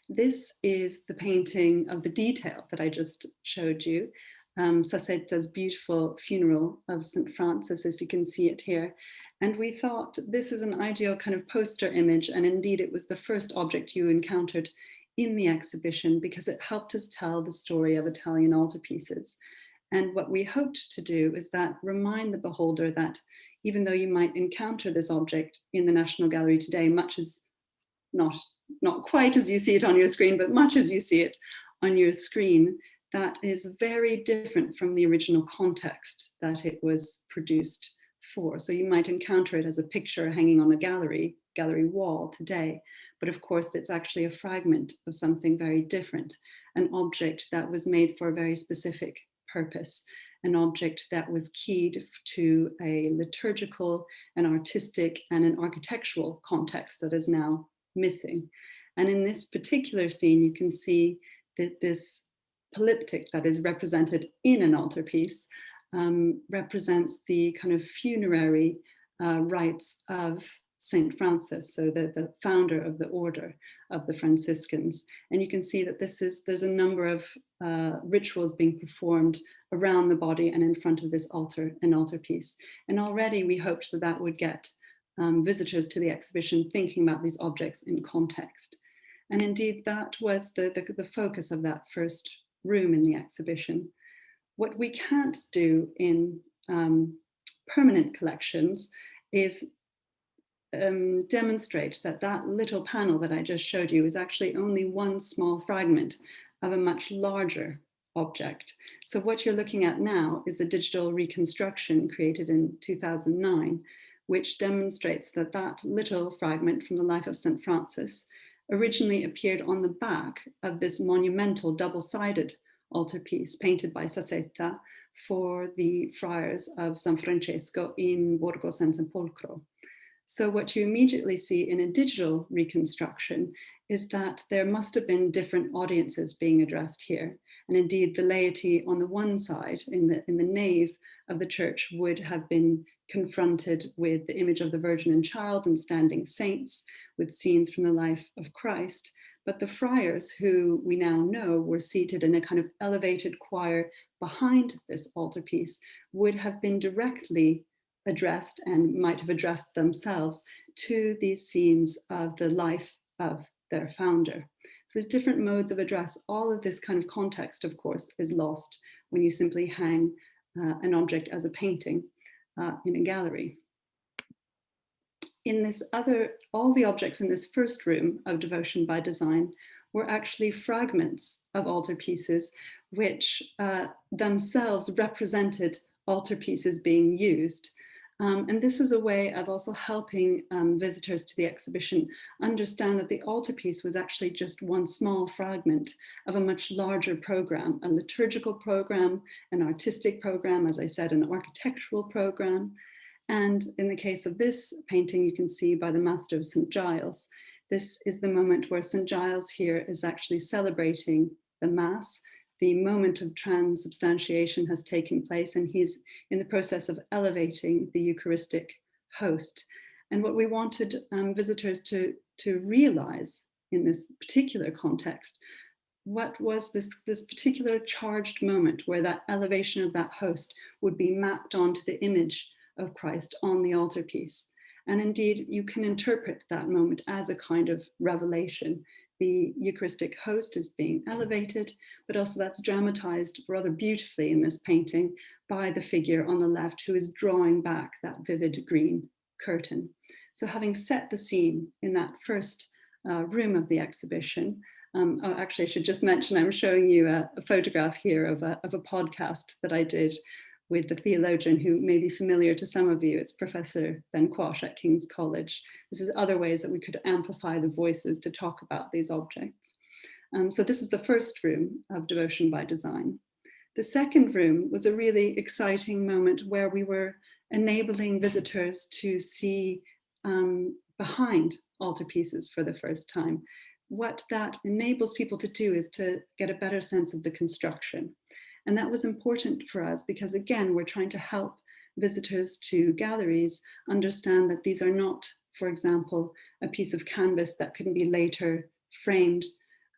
This is the painting of the detail that I just showed you. Sassetta's beautiful funeral of St. Francis, as you can see it here. And we thought this is an ideal kind of poster image, and indeed it was the first object you encountered in the exhibition because it helped us tell the story of Italian altarpieces. And what we hoped to do is that remind the beholder that even though you might encounter this object in the National Gallery today, much as not quite as you see it on your screen, but much as you see it on your screen, that is very different from the original context that it was produced for. So you might encounter it as a picture hanging on a gallery wall today, but of course it's actually a fragment of something very different, an object that was made for a very specific purpose, an object that was keyed to a liturgical, an artistic, and an architectural context that is now missing. And in this particular scene, you can see that this polyptych that is represented in an altarpiece represents the kind of funerary rites of Saint Francis, so the founder of the order of the Franciscans. And you can see that there's a number of rituals being performed around the body and in front of this altar and altarpiece. And already we hoped that that would get visitors to the exhibition thinking about these objects in context. And indeed, that was the focus of that first room in the exhibition. What we can't do in permanent collections is demonstrate that that little panel that I just showed you is actually only one small fragment of a much larger object. So what you're looking at now is a digital reconstruction created in 2009, which demonstrates that that little fragment from the life of St. Francis originally appeared on the back of this monumental double-sided altarpiece painted by Sassetta for the friars of San Francesco in Borgo San Sepolcro. So what you immediately see in a digital reconstruction is that there must have been different audiences being addressed here. And indeed, the laity on the one side, in the nave of the church, would have been confronted with the image of the Virgin and Child and standing saints with scenes from the life of Christ. But the friars, who we now know were seated in a kind of elevated choir behind this altarpiece, would have been directly addressed and might have addressed themselves to these scenes of the life of their founder. So there's different modes of address. All of this kind of context, of course, is lost when you simply hang an object as a painting in a gallery. In this all the objects in this first room of Devotion by Design were actually fragments of altarpieces, which themselves represented altarpieces being used. And this was a way of also helping visitors to the exhibition understand that the altarpiece was actually just one small fragment of a much larger program, a liturgical program, an artistic program, as I said, an architectural program. And in the case of this painting, you can see by the Master of St. Giles, this is the moment where St. Giles here is actually celebrating the Mass. The moment of transubstantiation has taken place, and he's in the process of elevating the Eucharistic host. And what we wanted visitors to realize in this particular context, what was this particular charged moment where that elevation of that host would be mapped onto the image of Christ on the altarpiece. And indeed, you can interpret that moment as a kind of revelation. The Eucharistic host is being elevated, but also that's dramatized rather beautifully in this painting by the figure on the left who is drawing back that vivid green curtain. So having set the scene in that first room of the exhibition, Oh, actually, I should just mention, I'm showing you a photograph here of a podcast that I did with the theologian who may be familiar to some of you. It's Professor Ben Quash at King's College. This is other ways that we could amplify the voices to talk about these objects. So this is the first room of Devotion by Design. The second room was a really exciting moment where we were enabling visitors to see behind altarpieces for the first time. What that enables people to do is to get a better sense of the construction. And that was important for us because, again, we're trying to help visitors to galleries understand that these are not, for example, a piece of canvas that can be later framed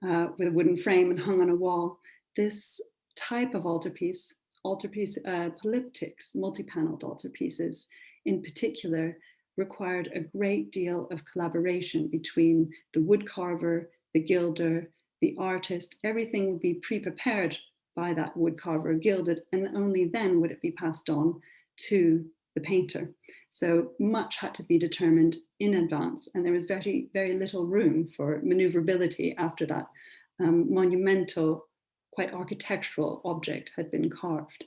with a wooden frame and hung on a wall. This type of altarpiece, polyptychs, multi-paneled altarpieces in particular, required a great deal of collaboration between the wood carver, the gilder, the artist. Everything would be pre-prepared by that wood carver or gilded, and only then would it be passed on to the painter. So much had to be determined in advance, and there was very, very little room for maneuverability after that monumental, quite architectural object had been carved.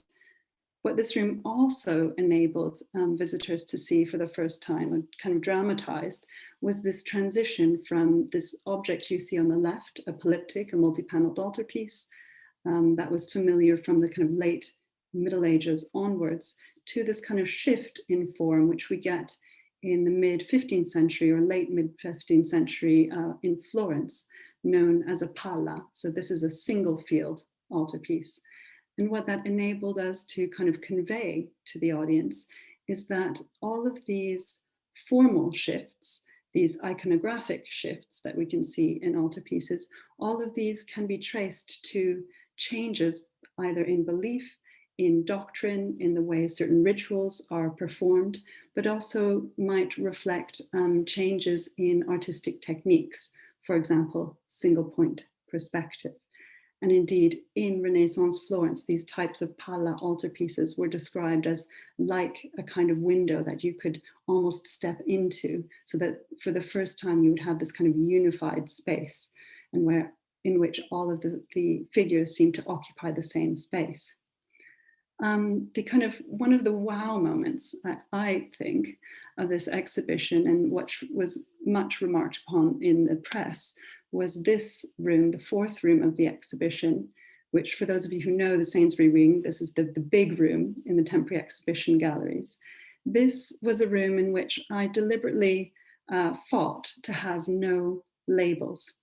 What this room also enabled visitors to see for the first time and kind of dramatized was this transition from this object you see on the left, a polyptych, a multi-paneled altarpiece, that was familiar from the kind of late Middle Ages onwards, to this kind of shift in form, which we get in the mid-15th century or late mid-15th century in Florence, known as a palla. So this is a single field altarpiece. And what that enabled us to kind of convey to the audience is that all of these formal shifts, these iconographic shifts that we can see in altarpieces, all of these can be traced to changes either in belief, in doctrine, in the way certain rituals are performed, but also might reflect changes in artistic techniques, for example, single point perspective. And indeed, in Renaissance Florence, these types of palla altarpieces were described as like a kind of window that you could almost step into, so that for the first time you would have this kind of unified space, and in which all of the figures seem to occupy the same space. One of the wow moments, I think, of this exhibition, and what was much remarked upon in the press, was this room, the fourth room of the exhibition, which, for those of you who know the Sainsbury Wing, this is the big room in the temporary exhibition galleries. This was a room in which I deliberately fought to have no labels.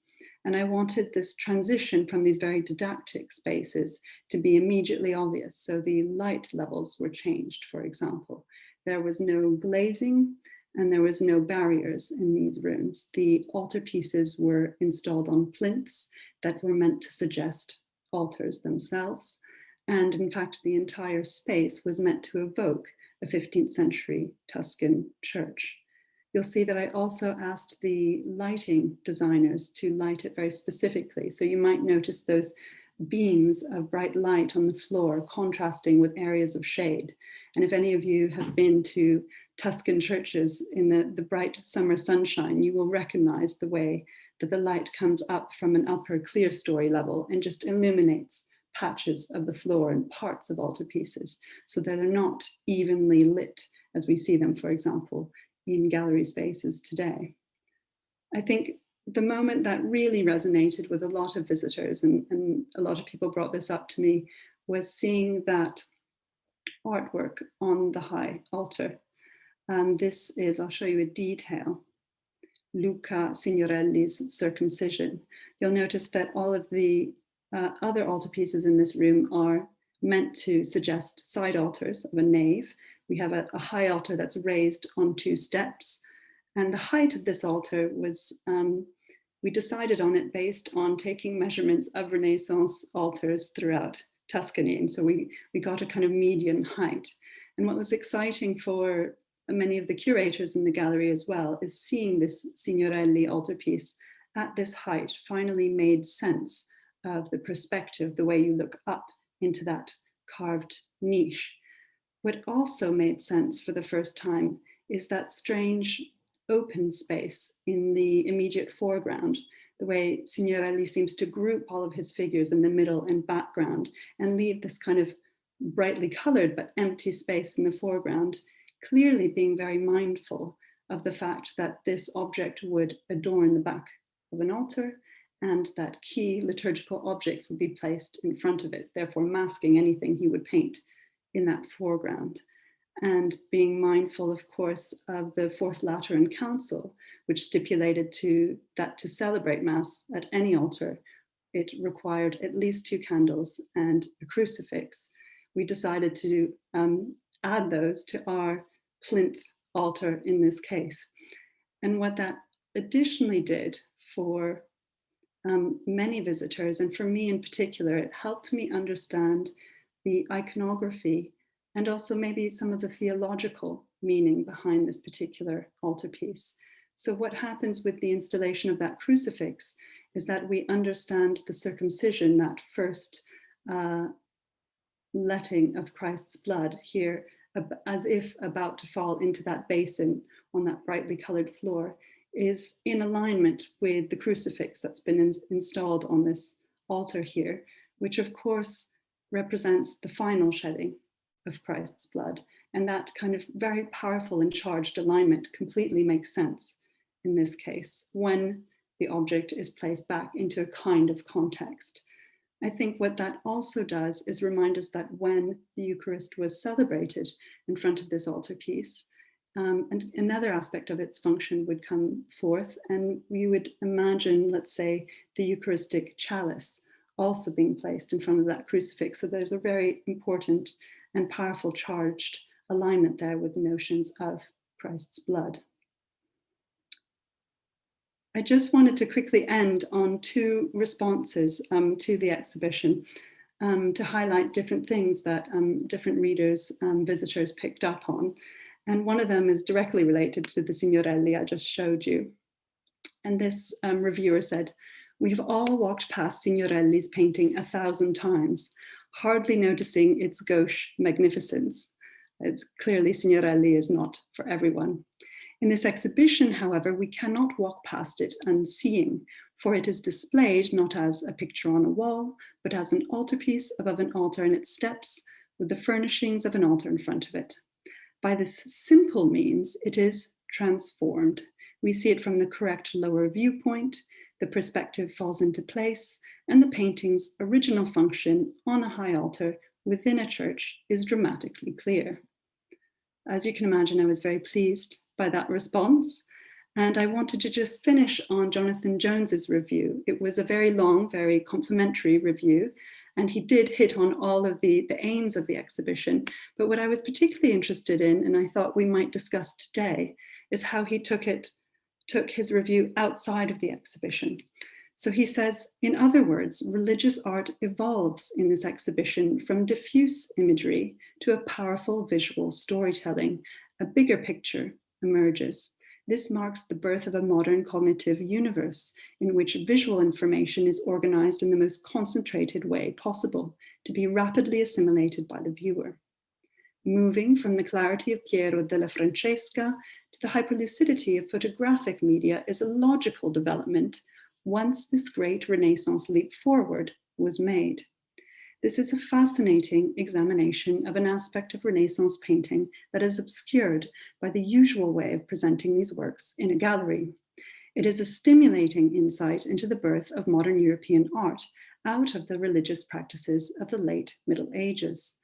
And I wanted this transition from these very didactic spaces to be immediately obvious. So the light levels were changed, for example. There was no glazing and there was no barriers in these rooms. The altarpieces were installed on plinths that were meant to suggest altars themselves. And in fact, the entire space was meant to evoke a 15th century Tuscan church. You'll see that I also asked the lighting designers to light it very specifically. So you might notice those beams of bright light on the floor contrasting with areas of shade. And if any of you have been to Tuscan churches in the bright summer sunshine, you will recognize the way that the light comes up from an upper clear story level and just illuminates patches of the floor and parts of altarpieces, so that they're not evenly lit as we see them, for example, in gallery spaces today. I think the moment that really resonated with a lot of visitors, and a lot of people brought this up to me, was seeing that artwork on the high altar. This is, I'll show you a detail, Luca Signorelli's circumcision. You'll notice that all of the other altarpieces in this room are meant to suggest side altars of a nave. We have a high altar that's raised on 2 steps. And the height of this altar was, we decided on it based on taking measurements of Renaissance altars throughout Tuscany. And so we got a kind of median height. And what was exciting for many of the curators in the gallery as well is seeing this Signorelli altarpiece at this height finally made sense of the perspective, the way you look up into that carved niche. What also made sense for the first time is that strange open space in the immediate foreground. the way Signorelli seems to group all of his figures in the middle and background and leave this kind of brightly colored but empty space in the foreground, clearly being very mindful of the fact that this object would adorn the back of an altar and that key liturgical objects would be placed in front of it, therefore masking anything he would paint in that foreground. And being mindful, of course, of the Fourth Lateran Council, which stipulated that to celebrate Mass at any altar, it required at least 2 candles and a crucifix. We decided to add those to our plinth altar in this case. And what that additionally did for many visitors, and for me in particular, it helped me understand the iconography and also maybe some of the theological meaning behind this particular altarpiece. So what happens with the installation of that crucifix is that we understand the circumcision, that first letting of Christ's blood here, as if about to fall into that basin on that brightly colored floor, is in alignment with the crucifix that's been installed on this altar here, which of course represents the final shedding of Christ's blood. And that kind of very powerful and charged alignment completely makes sense in this case when the object is placed back into a kind of context. I think what that also does is remind us that when the Eucharist was celebrated in front of this altarpiece, and another aspect of its function would come forth, and we would imagine, let's say, the Eucharistic chalice also being placed in front of that crucifix. So there's a very important and powerful charged alignment there with the notions of Christ's blood. I just wanted to quickly end on 2 responses to the exhibition to highlight different things that different readers, visitors picked up on. And one of them is directly related to the Signorelli I just showed you. And this reviewer said, "We've all walked past Signorelli's painting 1,000 times, hardly noticing its gauche magnificence. It's clearly Signorelli is not for everyone. In this exhibition, however, we cannot walk past it unseeing, for it is displayed not as a picture on a wall, but as an altarpiece above an altar and its steps, with the furnishings of an altar in front of it. By this simple means, it is transformed. We see it from the correct lower viewpoint, the perspective falls into place, and the painting's original function on a high altar within a church is dramatically clear." As you can imagine, I was very pleased by that response. And I wanted to just finish on Jonathan Jones's review. It was a very long, very complimentary review, and he did hit on all of the aims of the exhibition. But what I was particularly interested in, and I thought we might discuss today, is how he took his review outside of the exhibition. So he says, in other words, religious art evolves in this exhibition from diffuse imagery to a powerful visual storytelling. A bigger picture emerges. This marks the birth of a modern cognitive universe in which visual information is organized in the most concentrated way possible to be rapidly assimilated by the viewer. Moving from the clarity of Piero della Francesca to the hyperlucidity of photographic media is a logical development once this great Renaissance leap forward was made. This is a fascinating examination of an aspect of Renaissance painting that is obscured by the usual way of presenting these works in a gallery. It is a stimulating insight into the birth of modern European art out of the religious practices of the late Middle Ages.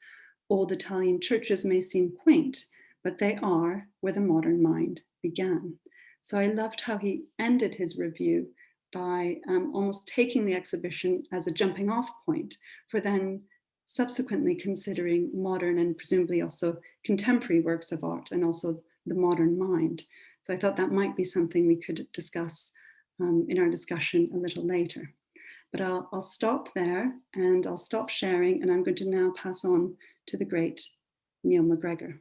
Old Italian churches may seem quaint, but they are where the modern mind began. So I loved how he ended his review by almost taking the exhibition as a jumping off point for then subsequently considering modern and presumably also contemporary works of art and also the modern mind. So I thought that might be something we could discuss in our discussion a little later. But I'll stop there and I'll stop sharing, and I'm going to now pass on to the great Neil MacGregor.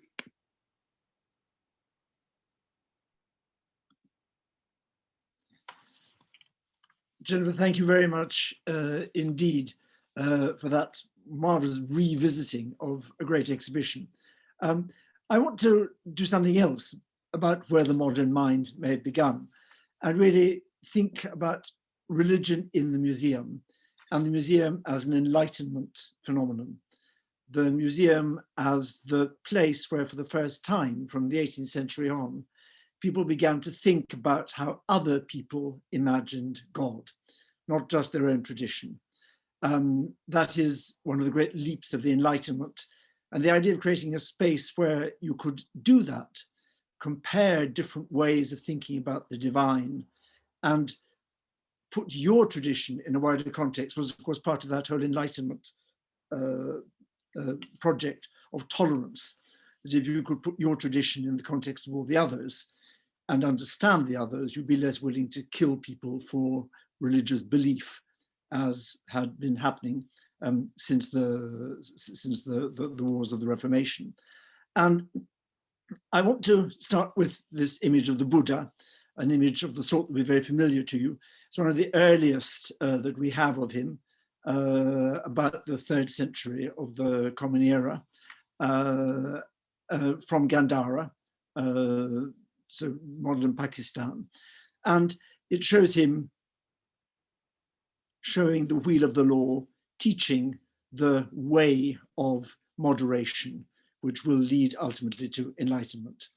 Jennifer, thank you very much indeed for that marvelous revisiting of a great exhibition. I want to do something else about where the modern mind may have begun and really think about religion in the museum, and the museum as an enlightenment phenomenon. The museum as the place where, for the first time from the 18th century on, people began to think about how other people imagined God, not just their own tradition. That is one of the great leaps of the Enlightenment. And the idea of creating a space where you could do that, compare different ways of thinking about the divine, and put your tradition in a wider context was, of course, part of that whole Enlightenment project of tolerance. That if you could put your tradition in the context of all the others and understand the others, you'd be less willing to kill people for religious belief, as had been happening since the wars of the Reformation. And I want to start with this image of the Buddha, an image of the sort that will be very familiar to you. It's one of the earliest that we have of him, about the 3rd century of the Common Era, from Gandhara, so modern Pakistan. And it shows him showing the wheel of the law, teaching the way of moderation, which will lead ultimately to enlightenment.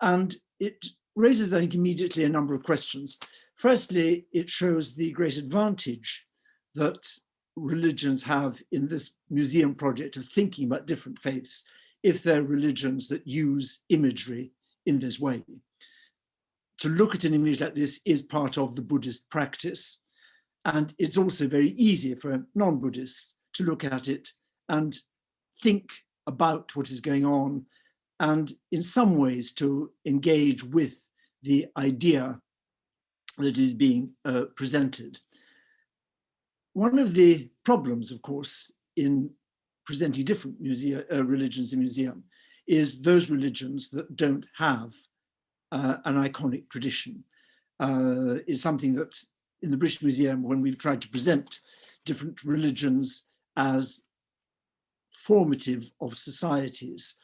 And it raises, I think, immediately a number of questions. Firstly, it shows the great advantage that religions have in this museum project of thinking about different faiths, if they're religions that use imagery in this way. To look at an image like this is part of the Buddhist practice. And it's also very easy for non-Buddhists to look at it and think about what is going on, and in some ways to engage with the idea that is being presented. One of the problems, of course, in presenting different religions in museum is those religions that don't have an iconic tradition. Is something that in the British Museum, when we've tried to present different religions as formative of societies,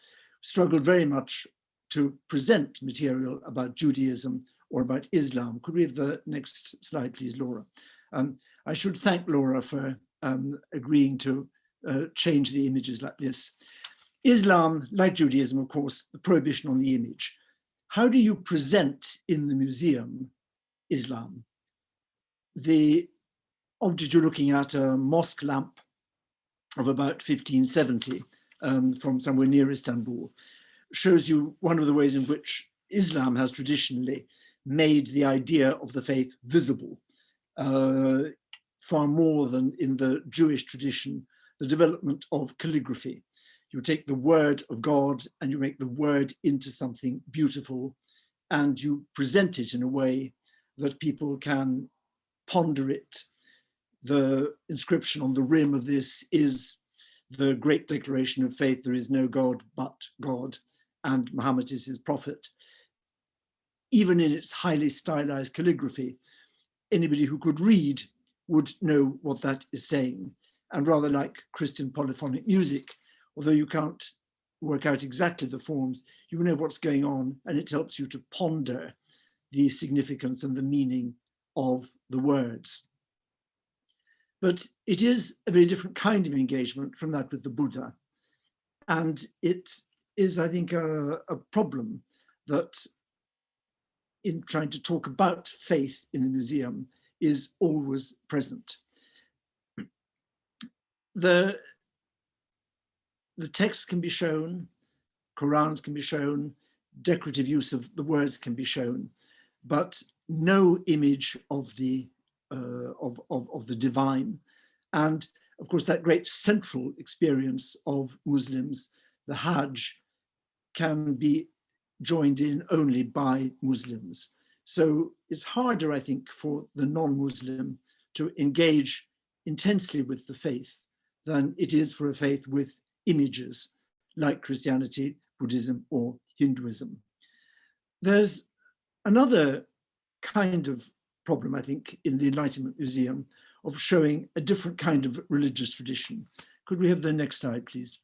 struggled very much to present material about Judaism or about Islam. Could we have the next slide, please, Laura? I should thank Laura for agreeing to change the images like this. Islam, like Judaism, of course, the prohibition on the image. How do you present in the museum Islam? The object you're looking at, a mosque lamp of about 1570 from somewhere near Istanbul, shows you one of the ways in which Islam has traditionally made the idea of the faith visible, far more than in the Jewish tradition, the development of calligraphy. You take the word of God and you make the word into something beautiful, and you present it in a way that people can ponder it. The inscription on the rim of this is the great declaration of faith: there is no God but God, and Muhammad is his prophet. Even in its highly stylized calligraphy, anybody who could read would know what that is saying. And rather like Christian polyphonic music, although you can't work out exactly the forms, you know what's going on, and it helps you to ponder the significance and the meaning of the words. But it is a very different kind of engagement from that with the Buddha. And it is, I think, a problem that in trying to talk about faith in the museum is always present. The text can be shown, Qurans can be shown, decorative use of the words can be shown, but no image of the divine. And of course, that great central experience of Muslims, the Hajj, can be joined in only by Muslims. So it's harder, I think, for the non-Muslim to engage intensely with the faith than it is for a faith with images like Christianity, Buddhism, or Hinduism. There's another kind of problem, I think, in the Enlightenment Museum of showing a different kind of religious tradition. Could we have the next slide, please?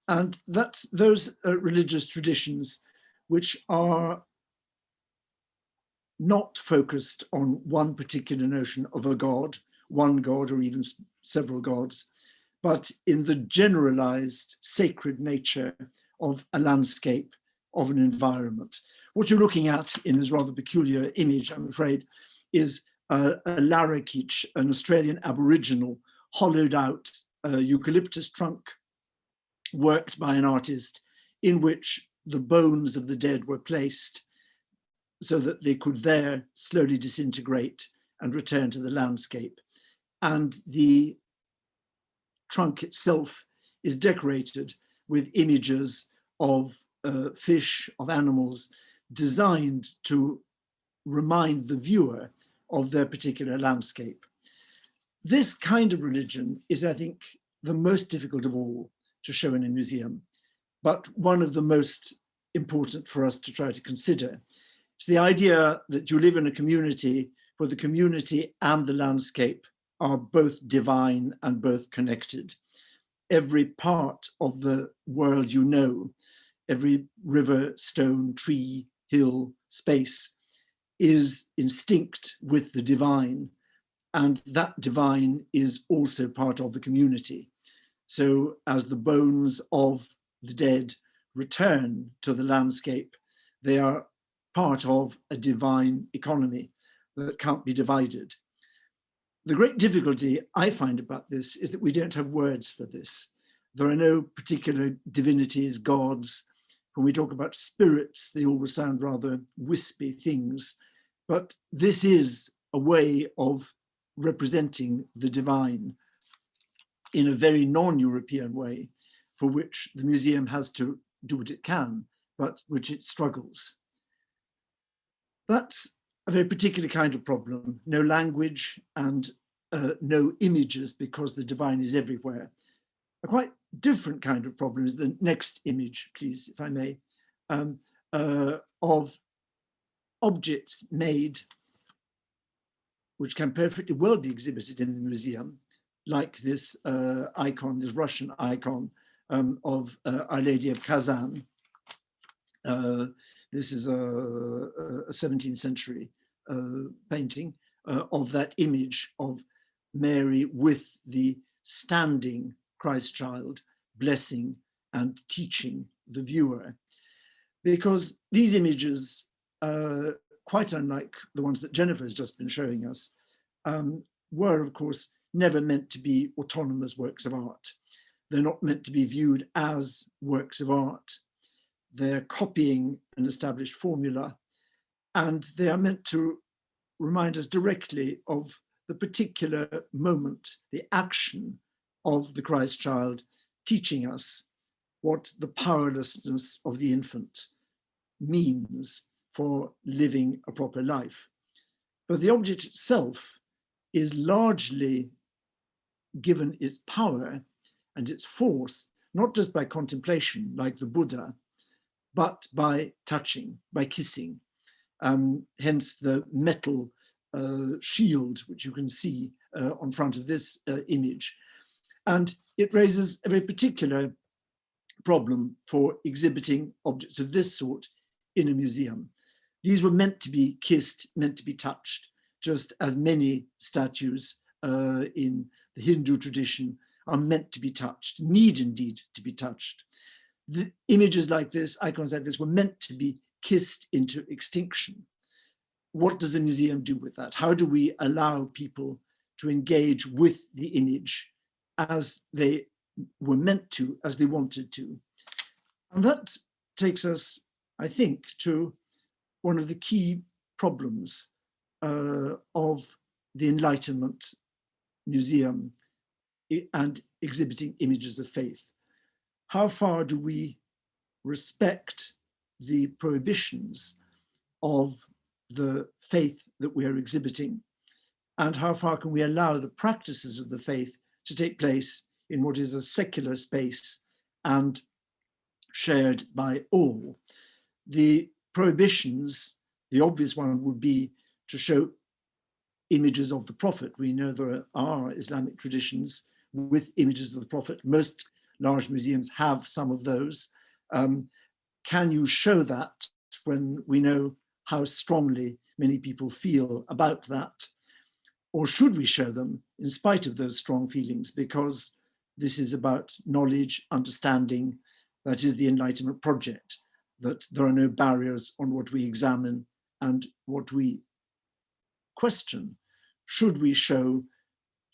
And that's those religious traditions which are not focused on one particular notion of a god, one god or even several gods, but in the generalized sacred nature of a landscape, of an environment. What you're looking at in this rather peculiar image, I'm afraid, is a larrakich, an Australian Aboriginal, hollowed out eucalyptus trunk, worked by an artist, in which the bones of the dead were placed so that they could there slowly disintegrate and return to the landscape. And the trunk itself is decorated with images of fish, of animals, designed to remind the viewer of their particular landscape. This kind of religion is, I think, the most difficult of all to show in a museum, but one of the most important for us to try to consider. It's the idea that you live in a community where the community and the landscape are both divine and both connected. Every part of the world you know, every river, stone, tree, hill, space is instinct with the divine, and that divine is also part of the community. So as the bones of the dead return to the landscape, they are part of a divine economy that can't be divided. The great difficulty I find about this is that we don't have words for this. There are no particular divinities, gods. When we talk about spirits, they always sound rather wispy things, but this is a way of representing the divine in a very non-European way, for which the museum has to do what it can, but which it struggles. That's a very particular kind of problem. No language and no images, because the divine is everywhere. A quite different kind of problem is the next image, please, if I may, of objects made which can perfectly well be exhibited in the museum, like this icon, this Russian icon of Our Lady of Kazan. This is a 17th century painting of that image of Mary with the standing Christ child, blessing and teaching the viewer. Because these images, quite unlike the ones that Jennifer has just been showing us, were of course never meant to be autonomous works of art. They're not meant to be viewed as works of art. They're copying an established formula, and they are meant to remind us directly of the particular moment, the action of the Christ child, teaching us what the powerlessness of the infant means for living a proper life. But the object itself is largely given its power and its force, not just by contemplation, like the Buddha, but by touching, by kissing. Hence the metal shield, which you can see on front of this image. And it raises a very particular problem for exhibiting objects of this sort in a museum. These were meant to be kissed, meant to be touched, just as many statues in the Hindu tradition are meant to be touched, need indeed to be touched. The images like this, icons like this, were meant to be kissed into extinction. What does a museum do with that? How do we allow people to engage with the image as they were meant to, as they wanted to? And that takes us, I think, to one of the key problems of the Enlightenment Museum and exhibiting images of faith. How far do we respect the prohibitions of the faith that we are exhibiting? And how far can we allow the practices of the faith to take place in what is a secular space and shared by all? The prohibitions, the obvious one would be to show images of the Prophet. We know there are Islamic traditions with images of the Prophet. Most large museums have some of those. Can you show that when we know how strongly many people feel about that? Or should we show them in spite of those strong feelings, because this is about knowledge, understanding, that is the Enlightenment project, that there are no barriers on what we examine and what we question. Should we show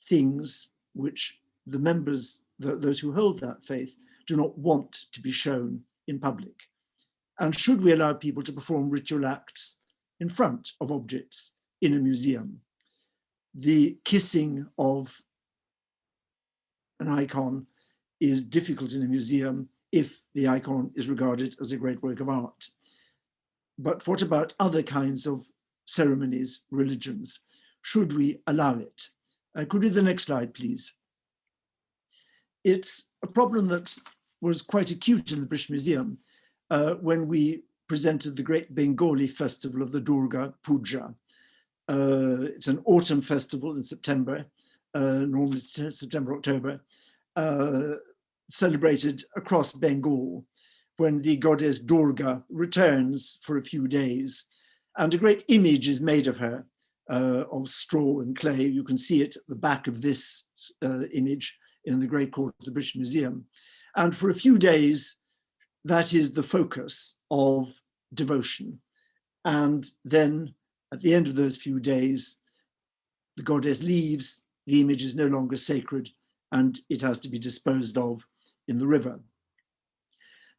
things which the members, those who hold that faith, do not want to be shown in public? And should we allow people to perform ritual acts in front of objects in a museum? The kissing of an icon is difficult in a museum if the icon is regarded as a great work of art. But what about other kinds of ceremonies, religions? Should we allow it? Could we have the next slide, please? It's a problem that was quite acute in the British Museum when we presented the great Bengali festival of the Durga Puja. It's an autumn festival in September, normally September, October, celebrated across Bengal, when the goddess Durga returns for a few days. And a great image is made of her, of straw and clay. You can see it at the back of this image in the Great Court of the British Museum. And for a few days, that is the focus of devotion. And then at the end of those few days, the goddess leaves, the image is no longer sacred, and it has to be disposed of in the river.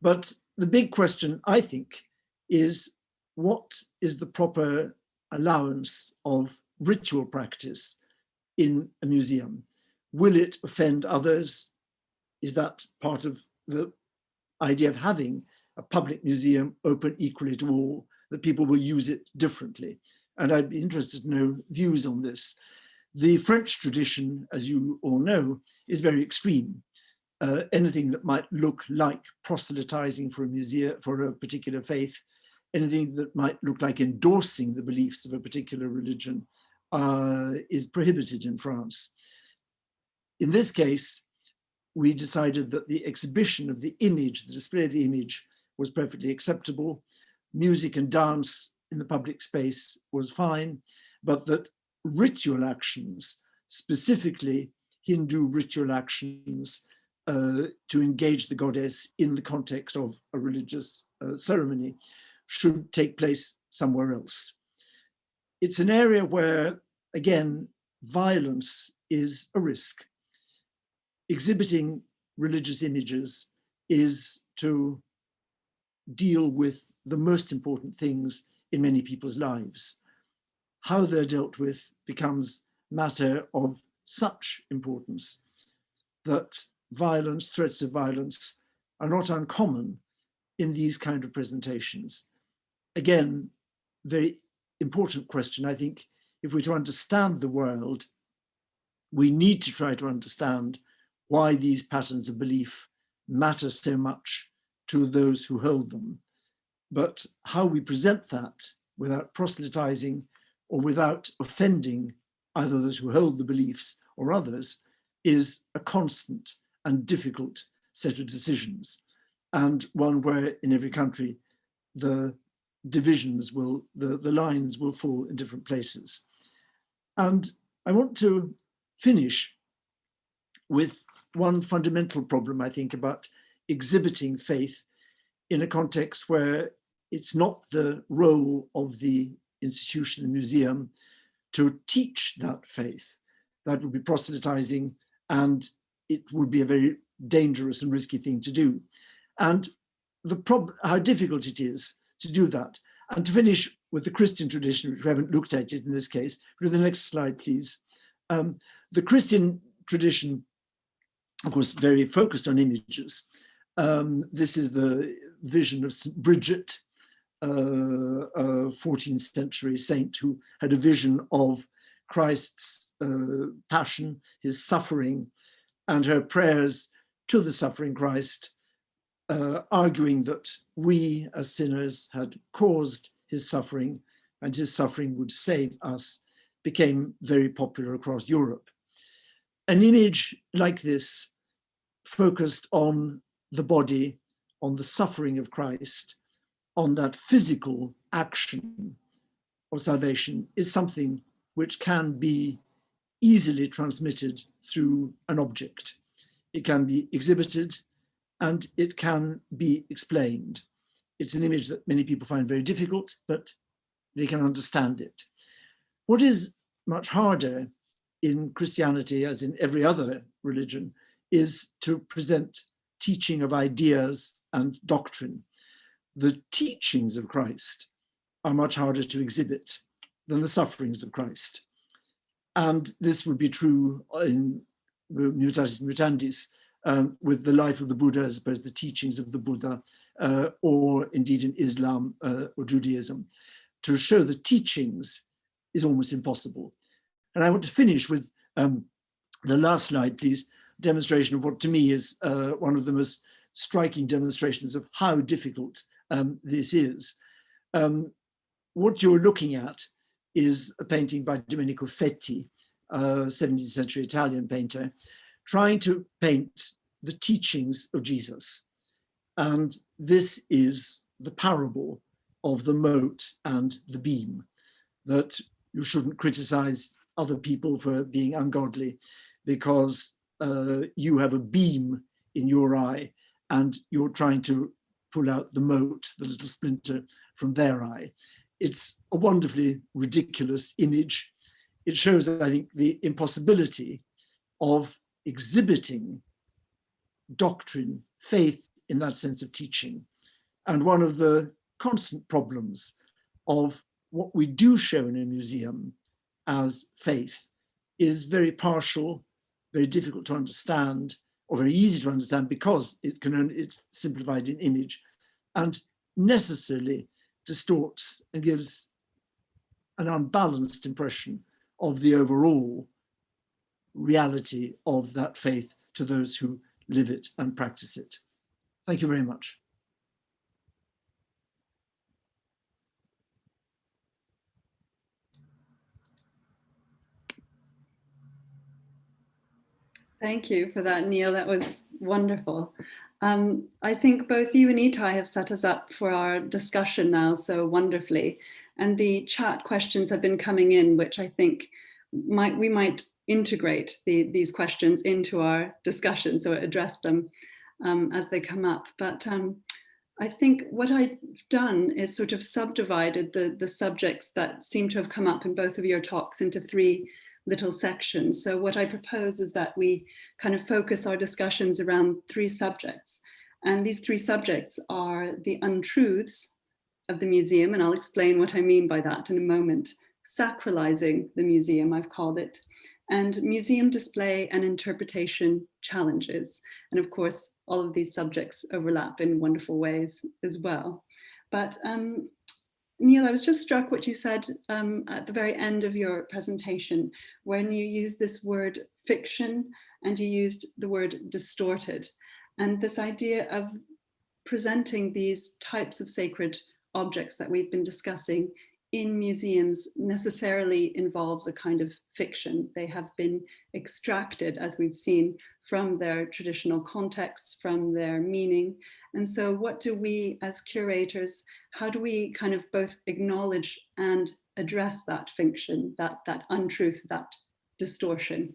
But the big question, I think, is what is the proper allowance of ritual practice in a museum? Will it offend others? Is that part of the idea of having a public museum open equally to all, that people will use it differently? And I'd be interested to know views on this. The French tradition, as you all know, is very extreme. Anything that might look like proselytizing for a museum, for a particular faith, anything that might look like endorsing the beliefs of a particular religion is prohibited in France. In this case, we decided that the exhibition of the image, the display of the image, was perfectly acceptable. Music and dance in the public space was fine, but that ritual actions, specifically Hindu ritual actions, to engage the goddess in the context of a religious ceremony, should take place somewhere else. It's an area where, again, violence is a risk. Exhibiting religious images is to deal with the most important things in many people's lives. How they're dealt with becomes matter of such importance that violence, threats of violence, are not uncommon in these kind of presentations. Again, very important question. I think if we're to understand the world, we need to try to understand why these patterns of belief matter so much to those who hold them. But how we present that without proselytizing or without offending either those who hold the beliefs or others is a constant and difficult set of decisions, and one where in every country the divisions will, the lines will fall in different places. And I want to finish with one fundamental problem, I think, about exhibiting faith in a context where it's not the role of the institution, the museum, to teach that faith. That would be proselytizing, and it would be a very dangerous and risky thing to do. And the problem, how difficult it is to do that. And to finish with the Christian tradition, which we haven't looked at it in this case, go to the next slide, please. The Christian tradition, of course, very focused on images. This is the vision of St. Bridget, a 14th century saint who had a vision of Christ's passion, his suffering, and her prayers to the suffering Christ, arguing that we as sinners had caused his suffering and his suffering would save us, became very popular across Europe. An image like this, focused on the body, on the suffering of Christ, on that physical action of salvation is something which can be easily transmitted through an object. It can be exhibited and it can be explained. It's an image that many people find very difficult, but they can understand it. What is much harder in Christianity, as in every other religion, is to present teaching of ideas and doctrine. The teachings of Christ are much harder to exhibit than the sufferings of Christ. And this would be true in Mutatis Mutandis, with the life of the Buddha as opposed to the teachings of the Buddha, or indeed in Islam or Judaism. To show the teachings is almost impossible. And I want to finish with the last slide, please, demonstration of what to me is one of the most striking demonstrations of how difficult this is. What you're looking at is a painting by Domenico Fetti, a 17th century Italian painter, trying to paint the teachings of Jesus. And this is the parable of the mote and the beam, that you shouldn't criticize other people for being ungodly because you have a beam in your eye and you're trying to pull out the mote, the little splinter from their eye. It's a wonderfully ridiculous image. It shows, I think, the impossibility of exhibiting doctrine, faith in that sense of teaching. And one of the constant problems of what we do show in a museum as faith is very partial, very difficult to understand, or very easy to understand because it's simplified in image, and necessarily distorts and gives an unbalanced impression of the overall reality of that faith to those who live it and practice it. Thank you very much. Thank you for that, Neil. That was wonderful. I think both you and Ittai have set us up for our discussion now so wonderfully. And the chat questions have been coming in, which I think we might integrate these questions into our discussion, so address them as they come up. But I think what I've done is sort of subdivided the subjects that seem to have come up in both of your talks into three little sections. So what I propose is that we kind of focus our discussions around three subjects. And these three subjects are the untruths of the museum, and I'll explain what I mean by that in a moment. Sacralizing the museum, I've called it, and museum display and interpretation challenges. And of course, all of these subjects overlap in wonderful ways as well. But Neil, I was just struck what you said at the very end of your presentation, when you used this word fiction and you used the word distorted, and this idea of presenting these types of sacred objects that we've been discussing in museums necessarily involves a kind of fiction. They have been extracted, as we've seen, from their traditional contexts, from their meaning. And so what do we as curators, how do we kind of both acknowledge and address that fiction, that untruth, that distortion?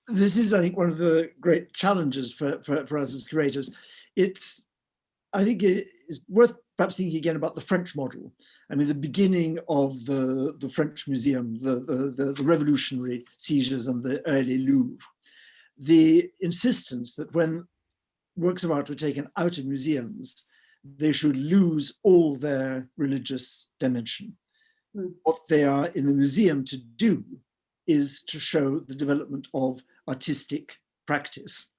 This is, I think, one of the great challenges for us as curators. I think it is worth perhaps thinking again about the French model. I mean, the beginning of the French Museum, the revolutionary seizures and the early Louvre, the insistence that when works of art were taken out of museums, they should lose all their religious dimension. What they are in the museum to do is to show the development of artistic practice.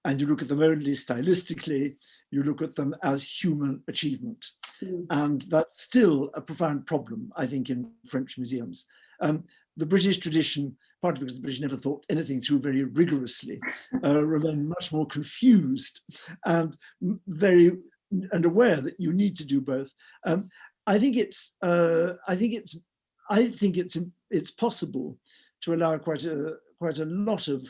And you look at them only stylistically, you look at them as human achievement. And that's still a profound problem, I think, in French museums. The British tradition, partly because the British never thought anything through very rigorously, remain much more confused and aware that you need to do both. I think it's possible to allow quite a lot of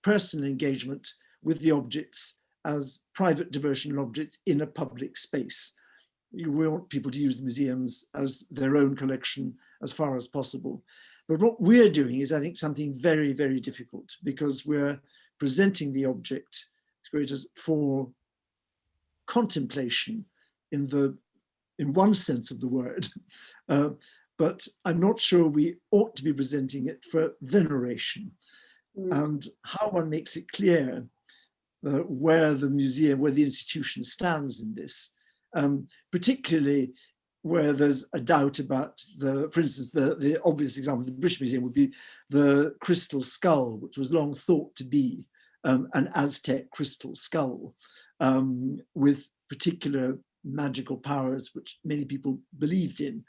personal engagement with the objects as private devotional objects in a public space. You want people to use the museums as their own collection as far as possible. But what we're doing is, I think, something very, very difficult, because we're presenting the object curators for contemplation in one sense of the word. But I'm not sure we ought to be presenting it for veneration. And how one makes it clear where the museum, where the institution stands in this, particularly where there's a doubt about for instance, the obvious example of the British Museum would be the crystal skull, which was long thought to be an Aztec crystal skull with particular magical powers, which many people believed in.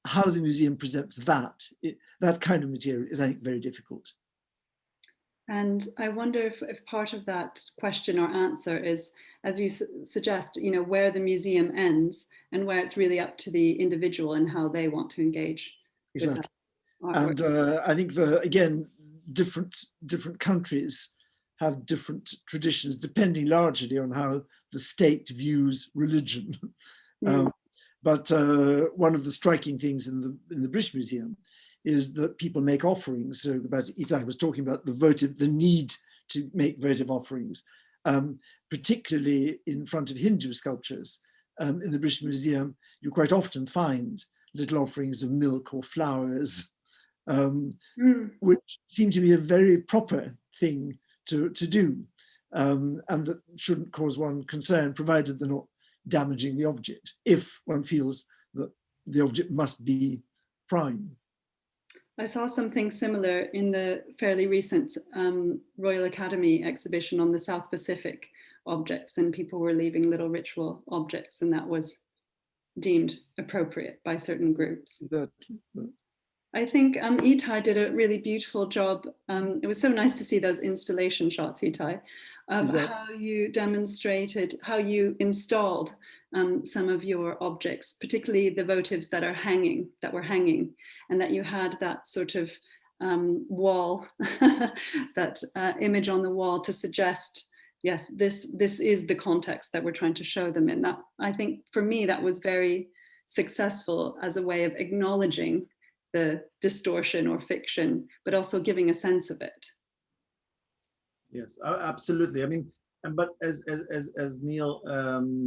How the museum presents that kind of material is, I think, very difficult. And I wonder if part of that question or answer is, as you suggest, where the museum ends and where it's really up to the individual and how they want to engage. Exactly. And I think again, different countries have different traditions, depending largely on how the state views religion. But one of the striking things in the British Museum is that people make offerings. So Ittai was talking about the need to make votive offerings, particularly in front of Hindu sculptures. In the British Museum, you quite often find little offerings of milk or flowers, which seem to be a very proper thing to do, and that shouldn't cause one concern, provided they're not damaging the object, if one feels that the object must be prime. I saw something similar in the fairly recent Royal Academy exhibition on the South Pacific objects, and people were leaving little ritual objects, and that was deemed appropriate by certain groups. I think Ittai did a really beautiful job. It was so nice to see those installation shots, Ittai, of how you demonstrated, how you installed some of your objects, particularly the votives that were hanging, and that you had that sort of wall, that image on the wall to suggest, yes, this is the context that we're trying to show them in. That, I think, for me, that was very successful as a way of acknowledging the distortion or fiction, but also giving a sense of it. Yes, absolutely. I mean, but as Neil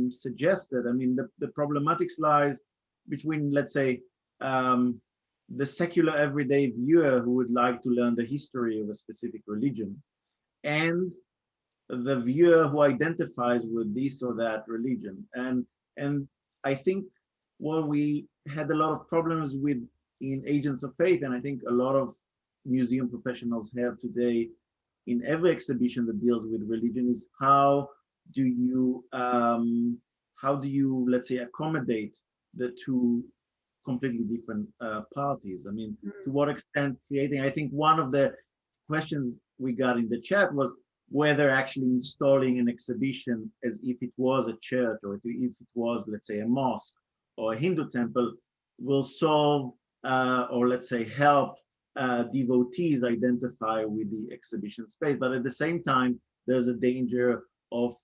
suggested, I mean, the problematics lies between, let's say, the secular everyday viewer who would like to learn the history of a specific religion, and the viewer who identifies with this or that religion. And I think what we had a lot of problems with in Agents of Faith, and I think a lot of museum professionals have today in every exhibition that deals with religion, is how do you, let's say, accommodate the two completely different parties? I mean, to what extent creating, I think one of the questions we got in the chat was whether actually installing an exhibition as if it was a church, or if it was, let's say, a mosque or a Hindu temple, will solve or let's say help devotees identify with the exhibition space. But at the same time, there's a danger of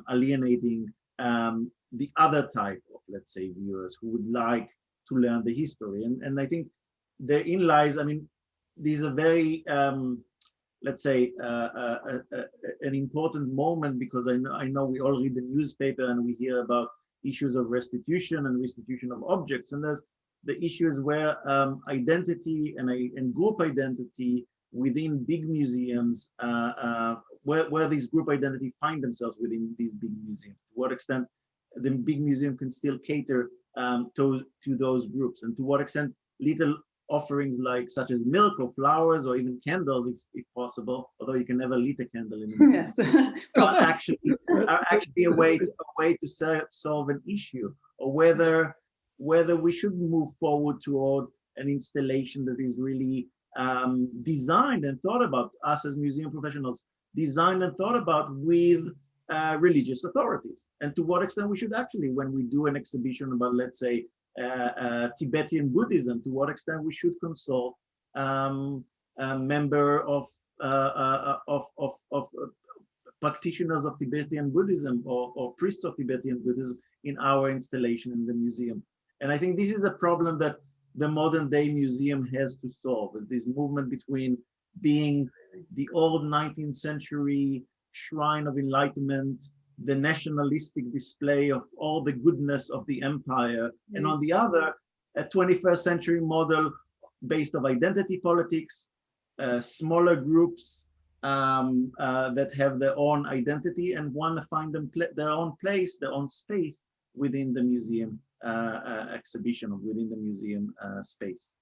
alienating the other type of, let's say, viewers who would like to learn the history. And I think therein lies, I mean, these are very, let's say, an important moment, because I know we all read the newspaper and we hear about issues of restitution and restitution of objects, and there's the issues where identity and group identity within big museums, where these group identity find themselves within these big museums. To what extent the big museum can still cater to those groups, and to what extent little offerings like such as milk or flowers or even candles, if possible, although you can never lit a candle in a museum, yes. are actually a way to solve an issue, or whether we should move forward toward an installation that is really designed and thought about, us as museum professionals, designed and thought about with religious authorities, and to what extent we should actually, when we do an exhibition about, let's say, Tibetan Buddhism, to what extent we should consult a member of practitioners of Tibetan Buddhism, or priests of Tibetan Buddhism, in our installation in the museum. And I think this is a problem that the modern day museum has to solve, is this movement between being the old 19th century shrine of enlightenment, the nationalistic display of all the goodness of the empire, and on the other, a 21st century model based on identity politics, smaller groups that have their own identity and want to find their own place, their own space within the museum exhibition or within the museum space.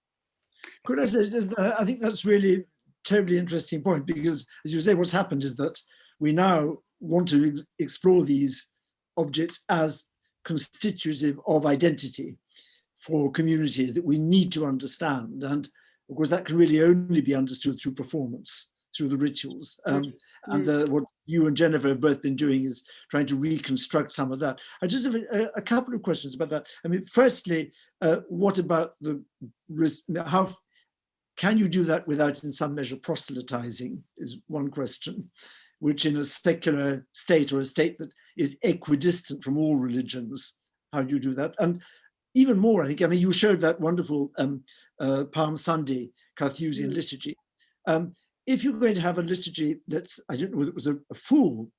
Could I say, I think that's really terribly interesting point, because as you say, what's happened is that we now want to explore these objects as constitutive of identity for communities that we need to understand. And of course, that can really only be understood through performance, through the rituals. And what you and Jennifer have both been doing is trying to reconstruct some of that. I just have a couple of questions about that. I mean, firstly, what about the risk? How can you do that without, in some measure, proselytizing is one question, which in a secular state, or a state that is equidistant from all religions, how do you do that? And even more, I think, I mean, you showed that wonderful Palm Sunday Carthusian liturgy. If you're going to have a liturgy that's, I don't know whether it was a full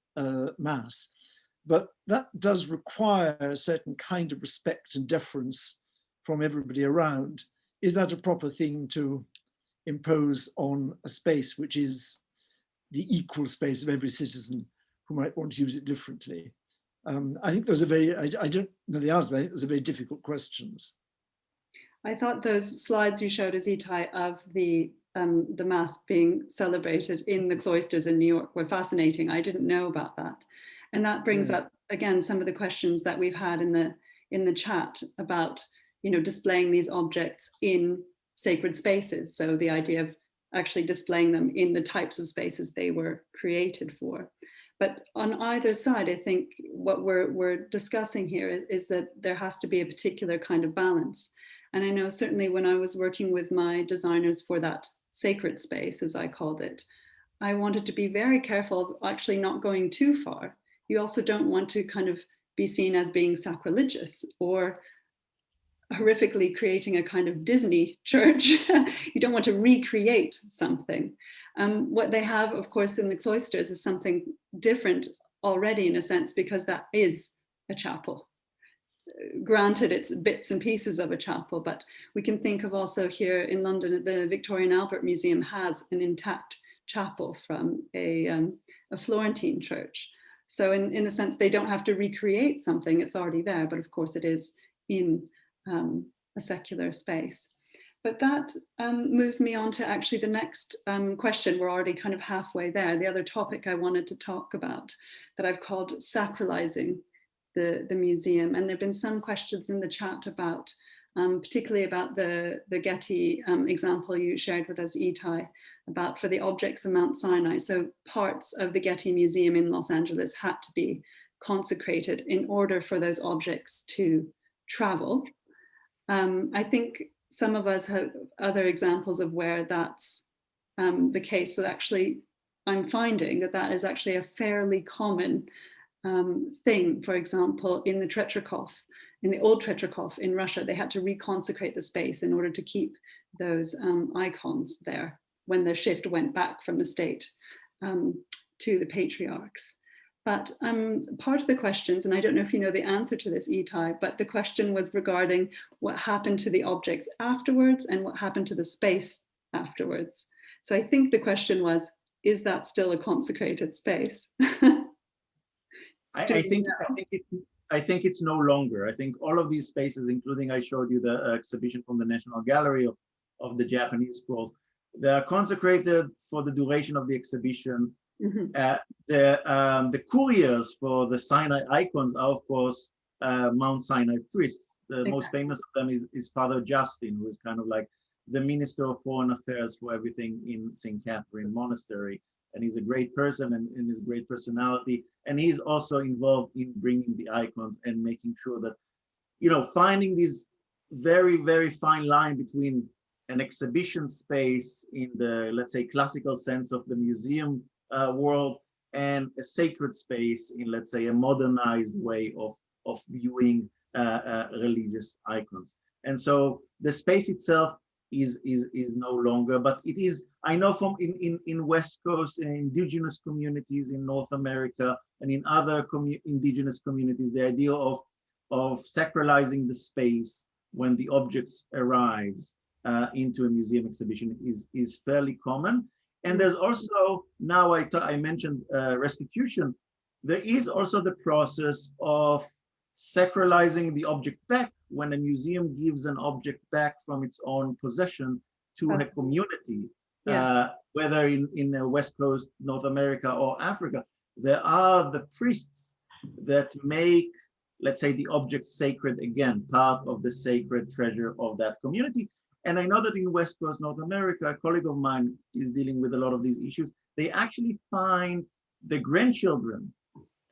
mass, but that does require a certain kind of respect and deference from everybody around. Is that a proper thing to impose on a space which is the equal space of every citizen who might want to use it differently? I think those are very, I don't know the answer, but I think those are very difficult questions. I thought those slides you showed us, Ittai, of the Mass being celebrated in the cloisters in New York were fascinating. I didn't know about that. And that brings up, again, some of the questions that we've had in the chat about, you know, displaying these objects in sacred spaces. So the idea of actually displaying them in the types of spaces they were created for. But on either side, I think what we're discussing here is that there has to be a particular kind of balance. And I know certainly when I was working with my designers for that sacred space, as I called it, I wanted to be very careful of actually not going too far. You also don't want to kind of be seen as being sacrilegious or horrifically creating a kind of Disney church. You don't want to recreate something. What they have, of course, in the cloisters is something different already, in a sense, because that is a chapel. Granted, it's bits and pieces of a chapel, but we can think of also here in London, the Victoria and Albert Museum has an intact chapel from a Florentine church. So in a sense, they don't have to recreate something, it's already there, but of course it is in a secular space. But that moves me on to actually the next question. We're already kind of halfway there. The other topic I wanted to talk about that I've called sacralizing the museum. And there've been some questions in the chat about, particularly about the Getty example you shared with us, Ittai, about for the objects of Mount Sinai. So parts of the Getty Museum in Los Angeles had to be consecrated in order for those objects to travel. I think some of us have other examples of where that's the case. So actually, I'm finding that that is actually a fairly common thing. For example, in the Tretyakov, in the old Tretyakov in Russia, they had to reconsecrate the space in order to keep those icons there when their shift went back from the state to the patriarchs. But part of the questions, and I don't know if you know the answer to this, Ittai, but the question was regarding what happened to the objects afterwards and what happened to the space afterwards. So I think the question was, is that still a consecrated space? I think it's no longer. I think all of these spaces, including I showed you the exhibition from the National Gallery of the Japanese scrolls, they are consecrated for the duration of the exhibition. The couriers for the Sinai icons are, of course, Mount Sinai priests. The most famous of them is Father Justin, who is kind of like the Minister of Foreign Affairs for everything in St. Catherine Monastery. And he's a great person and his great personality. And he's also involved in bringing the icons and making sure that, you know, finding this very, very fine line between an exhibition space in the, let's say, classical sense of the museum world and a sacred space in, let's say, a modernized way of of viewing religious icons. And so the space itself is no longer, but it is, I know from in West Coast and indigenous communities in North America and in other indigenous communities, the idea of sacralizing the space when the objects arrives into a museum exhibition is fairly common. And there's also, now I mentioned restitution, there is also the process of sacralizing the object back when a museum gives an object back from its own possession to a community, whether in West Coast, North America, or Africa. There are the priests that make, let's say, the object sacred again, part of the sacred treasure of that community. And I know that in West Coast, North America, a colleague of mine is dealing with a lot of these issues. They actually find the grandchildren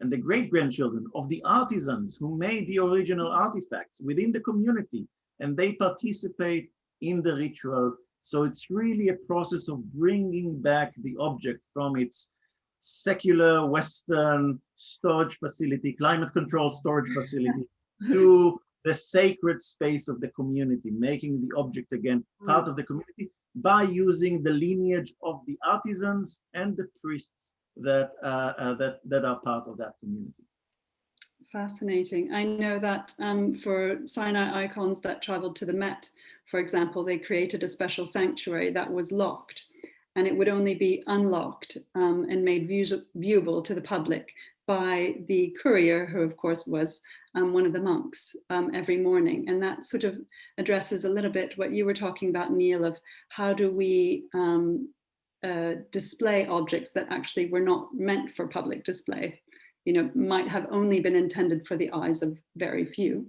and the great-grandchildren of the artisans who made the original artifacts within the community, and they participate in the ritual. So it's really a process of bringing back the object from its secular Western storage facility, climate-controlled storage facility, to the sacred space of the community, making the object again part of the community by using the lineage of the artisans and the priests that are part of that community. Fascinating. I know that for Sinai icons that traveled to the Met, for example, they created a special sanctuary that was locked, and it would only be unlocked and made viewable to the public by the courier, who of course was one of the monks every morning. And that sort of addresses a little bit what you were talking about, Neil, of how do we display objects that actually were not meant for public display, you know, might have only been intended for the eyes of very few.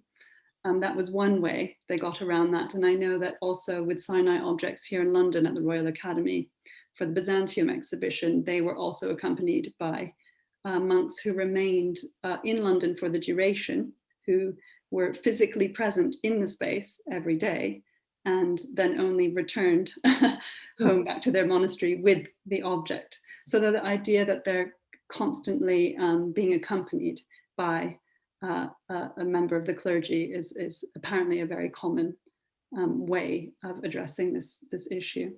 That was one way they got around that. And I know that also with Sinai objects here in London at the Royal Academy for the Byzantium exhibition, they were also accompanied by monks who remained in London for the duration, who were physically present in the space every day, and then only returned home back to their monastery with the object. So the idea that they're constantly being accompanied by a member of the clergy is apparently a very common way of addressing this issue.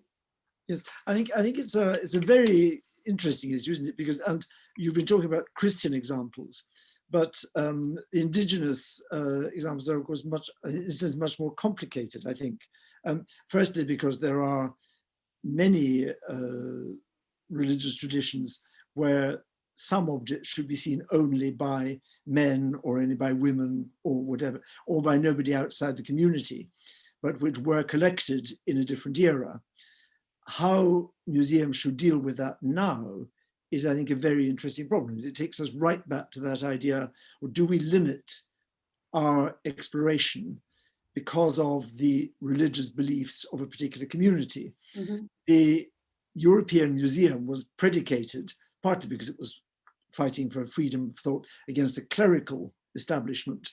Yes, I think it's a very interesting issue, isn't it? Because, and you've been talking about Christian examples, but indigenous examples are of course this is much more complicated, I think. Firstly, because there are many religious traditions where some objects should be seen only by men or only by women or whatever, or by nobody outside the community, but which were collected in a different era. How museums should deal with that now is, I think, a very interesting problem. It takes us right back to that idea, or do we limit our exploration because of the religious beliefs of a particular community? Mm-hmm. The European Museum was predicated, partly because it was fighting for freedom of thought against a clerical establishment,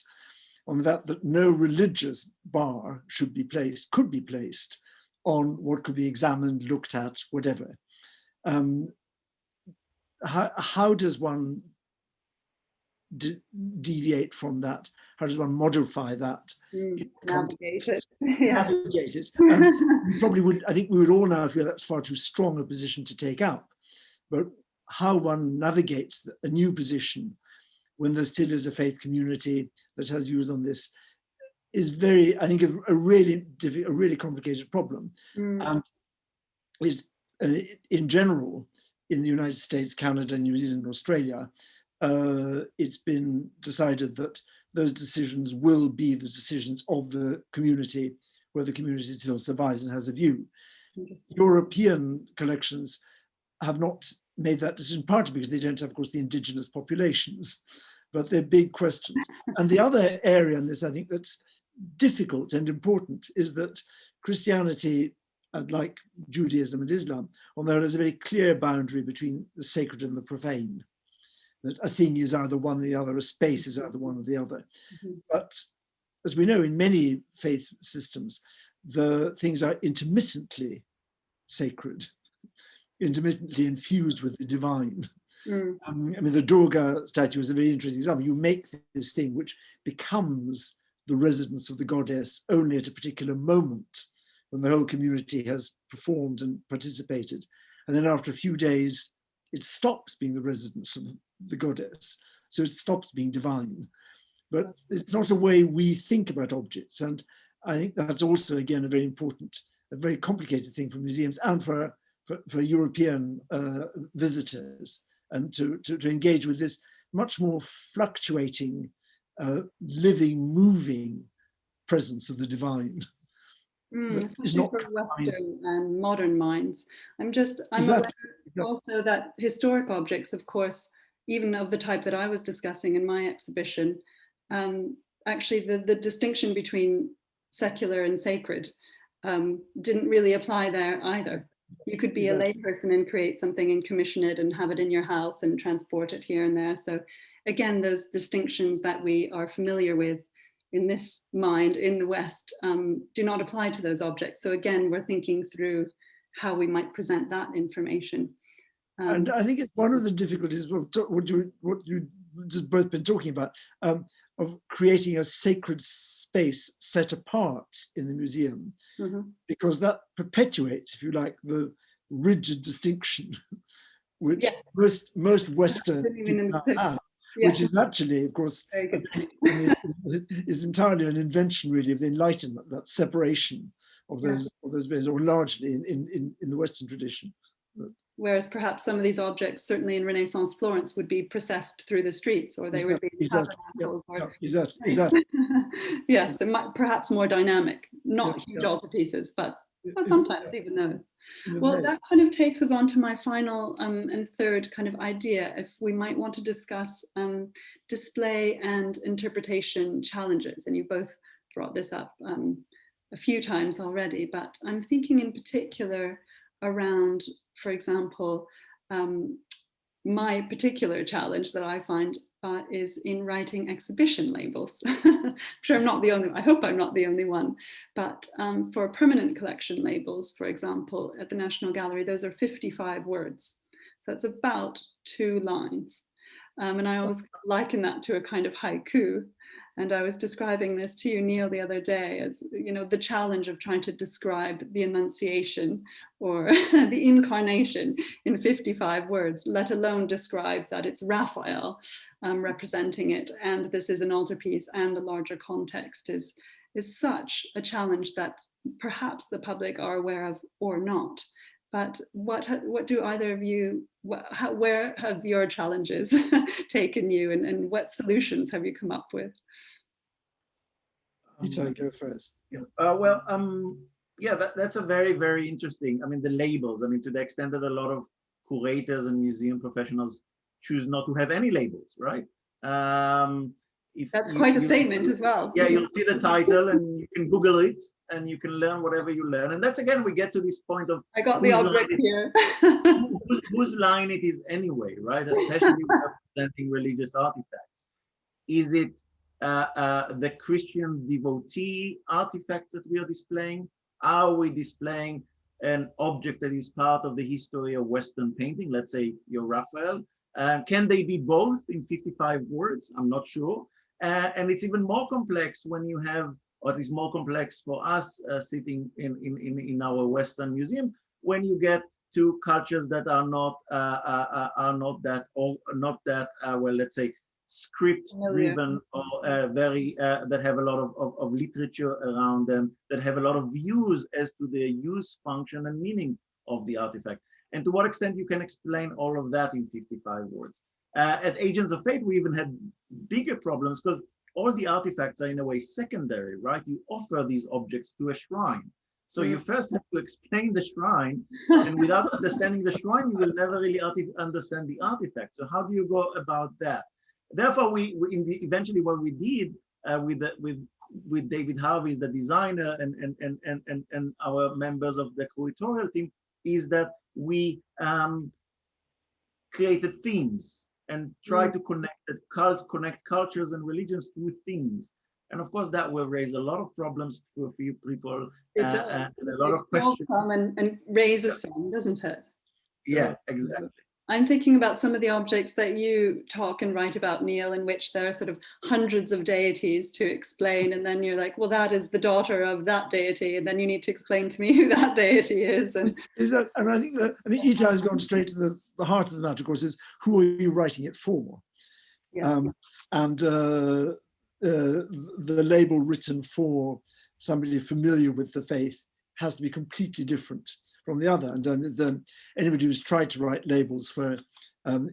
on that no religious bar could be placed on what could be examined, looked at, whatever. How does one deviate from that? How does one modify that? Navigate it. Navigate it. Probably would. I think we would all now feel that's far too strong a position to take up. But how one navigates a new position when there still is a faith community that has views on this is very, I think, a really complicated problem. And is in general, in the United States, Canada, New Zealand, Australia, it's been decided that those decisions will be the decisions of the community, where the community still survives and has a view. European collections have not made that decision, partly because they don't have, of course, the indigenous populations, but they're big questions. And the other area in this, I think, that's difficult and important is that Christianity, like Judaism and Islam, although there's a very clear boundary between the sacred and the profane, that a thing is either one or the other, a space is either one or the other. Mm-hmm. But as we know, in many faith systems, the things are intermittently sacred, intermittently infused with the divine. I mean, the Durga statue is a very interesting example. You make this thing which becomes the residence of the goddess only at a particular moment when the whole community has performed and participated. And then after a few days, it stops being the residence of the goddess. So it stops being divine. But it's not a way we think about objects. And I think that's also, again, a very important, a very complicated thing for museums and for European visitors, and to engage with this much more fluctuating, living, moving presence of the divine. Especially for Western and modern minds. I'm aware also that historic objects, of course, even of the type that I was discussing in my exhibition, actually the distinction between secular and sacred didn't really apply there either. You could be a layperson and create something and commission it and have it in your house and transport it here and there. So again, those distinctions that we are familiar with in this mind in the West do not apply to those objects. So again, we're thinking through how we might present that information. And I think it's one of the difficulties of what you both been talking about, of creating a sacred space set apart in the museum, because that perpetuates, if you like, the rigid distinction which most Western people have. Which is actually, of course, is entirely an invention, really, of the Enlightenment, that separation of those bits, or largely in the Western tradition. Whereas perhaps some of these objects, certainly in Renaissance Florence, would be processed through the streets, or they would be tabernacles. Exactly. Yes, perhaps more dynamic, not huge altarpieces, but sometimes even those. Well, that kind of takes us on to my final and third kind of idea, if we might want to discuss display and interpretation challenges. And you both brought this up a few times already, but I'm thinking in particular around, for example, my particular challenge that I find is in writing exhibition labels. I'm sure I'm not the only, I hope I'm not the only one, but for permanent collection labels, for example, at the National Gallery, those are 55 words. So it's about 2 lines. And I always liken that to a kind of haiku. And I was describing this to you, Neil, the other day as, you know, the challenge of trying to describe the Annunciation or the Incarnation in 55 words, let alone describe that it's Raphael representing it, and this is an altarpiece, and the larger context is such a challenge that perhaps the public are aware of or not. But what do either of you, where have your challenges taken you, and what solutions have you come up with? Ittai, go first. That's a very, very interesting. I mean, the labels. I mean, to the extent that a lot of curators and museum professionals choose not to have any labels, right? That's quite a statement as well. Yeah, you'll see the title and you can Google it and you can learn whatever you learn. And that's, again, we get to this point of I got the object here. whose line it is anyway, right? Especially representing religious artifacts. Is it the Christian devotee artifacts that we are displaying? Are we displaying an object that is part of the history of Western painting? Let's say your Raphael. Can they be both in 55 words? I'm not sure. And it's even more complex when you have, or it is more complex for us sitting in our Western museums, when you get to cultures that are not that well, let's say, script driven, or that have a lot of literature around them, that have a lot of views as to the use, function, and meaning of the artifact. And to what extent you can explain all of that in 55 words. At Agents of Fate, we even had bigger problems because all the artifacts are in a way secondary, right? You offer these objects to a shrine. So you first have to explain the shrine, and without understanding the shrine, you will never really understand the artifact. So how do you go about that? Therefore, eventually what we did with David Harvey, the designer, and our members of the curatorial team, is that we created themes and try to connect cultures and religions through themes. And of course, that will raise a lot of problems to a few people. It does. And a lot of questions. And raises some, doesn't it? Yeah, exactly. I'm thinking about some of the objects that you talk and write about, Neil, in which there are sort of hundreds of deities to explain. And then you're like, well, that is the daughter of that deity. And then you need to explain to me who that deity is. And I think Ittai has gone straight to the heart of the matter, of course, is who are you writing it for? yes. The label written for somebody familiar with the faith has to be completely different from the other. And anybody who's tried to write labels for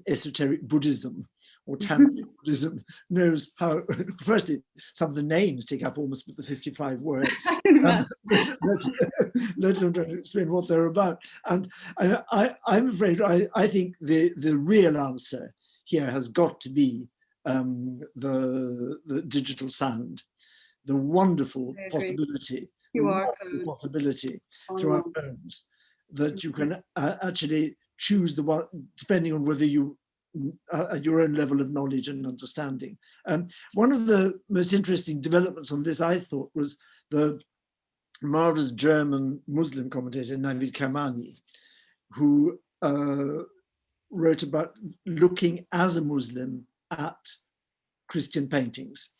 esoteric Buddhism or tantric Buddhism knows how, firstly, some of the names take up almost the 55 words, let alone try to explain what they're about. And I'm afraid, I think the real answer here has got to be the digital sound, the wonderful possibility, through our phones, that you can actually choose the one, depending on whether you, at your own level of knowledge and understanding. One of the most interesting developments on this, I thought, was the marvelous German Muslim commentator Navid Kermani, who wrote about looking as a Muslim at Christian paintings,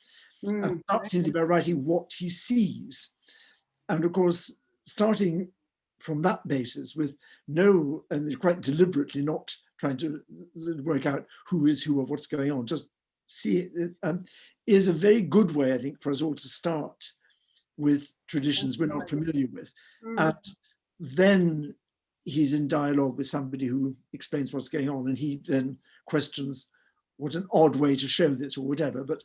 and starts simply by writing what he sees. And of course, starting from that basis with and quite deliberately not trying to work out who is who or what's going on, just see it, is a very good way, I think, for us all to start with traditions we're not familiar with. And then he's in dialogue with somebody who explains what's going on, and he then questions what an odd way to show this or whatever. But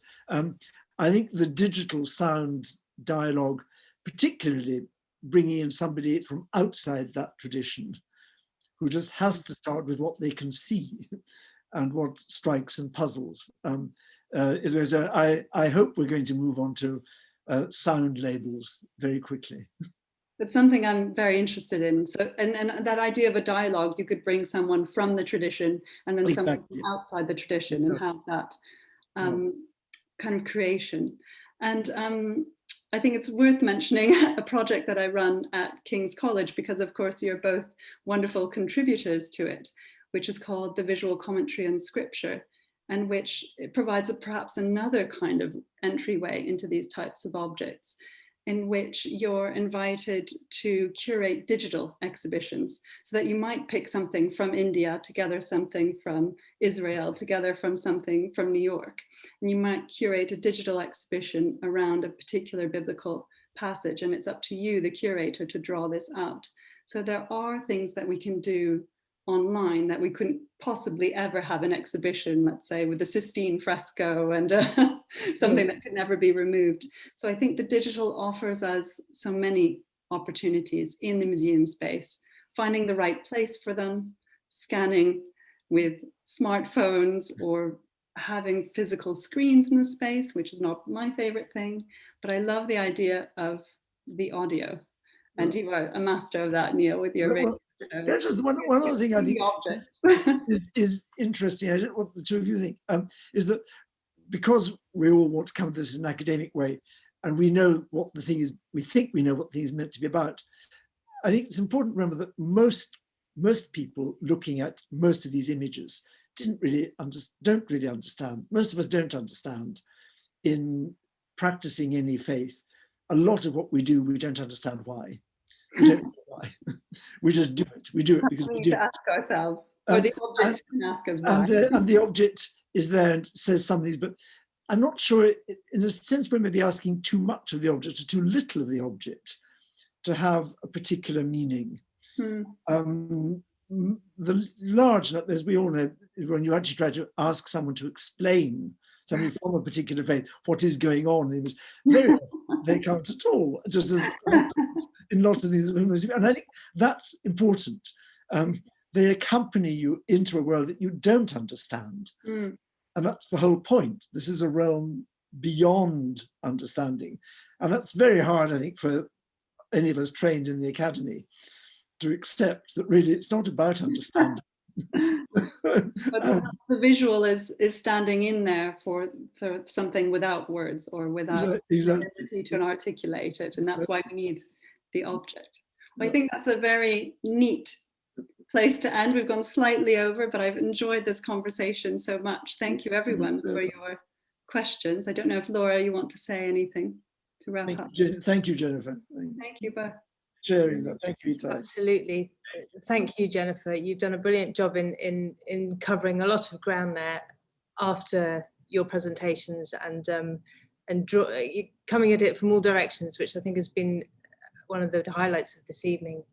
I think the digital sound dialogue, particularly bringing in somebody from outside that tradition, who just has to start with what they can see and what strikes and puzzles. I hope we're going to move on to sound labels very quickly. It's something I'm very interested in. So, and that idea of a dialogue, you could bring someone from the tradition and then someone from outside the tradition and have that kind of creation. And I think it's worth mentioning a project that I run at King's College, because of course you're both wonderful contributors to it, which is called the Visual Commentary on Scripture, and which it provides perhaps another kind of entryway into these types of objects, in which you're invited to curate digital exhibitions, so that you might pick something from India, together something from Israel, together from something from New York. And you might curate a digital exhibition around a particular biblical passage, and it's up to you, the curator, to draw this out. So there are things that we can do online that we couldn't possibly ever have an exhibition, let's say, with the Sistine fresco and something that could never be removed. So I think the digital offers us so many opportunities in the museum space, finding the right place for them, scanning with smartphones, or having physical screens in the space, which is not my favorite thing, but I love the idea of the audio. And you are a master of that, Neil, with your that's just one other thing I think is interesting. I don't know what the two of you think, is that because we all want to come to this in an academic way, and we know what the thing is, we think we know what the thing is meant to be about, I think it's important to remember that most people looking at most of these images don't really understand. Most of us don't understand in practicing any faith. A lot of what we do, we don't understand why. We don't know why. We just do it. We do it because we do. To ask ourselves, or the object can ask us why. And the object is there and says some of these, but I'm not sure. In a sense, we may be asking too much of the object or too little of the object to have a particular meaning. The large, as we all know, when you actually try to ask someone to explain something from a particular faith, what is going on, very often they can't at all, just as in lots of these, and I think that's important. They accompany you into a world that you don't understand. And that's the whole point. This is a realm beyond understanding. And that's very hard, I think, for any of us trained in the academy to accept that really it's not about understanding. But the visual is standing in there for something without words or without the ability to articulate it. And that's why we need the object. I think that's a very neat place to end. We've gone slightly over, but I've enjoyed this conversation so much. Thank you, everyone, for your questions. I don't know if Laura, you want to say anything to wrap up. Thank you, Jennifer. Thank you both. Sharing that. Thank you, Ittai. Absolutely. Thank you, Jennifer. You've done a brilliant job in covering a lot of ground there after your presentations, and coming at it from all directions, which I think has been one of the highlights of this evening.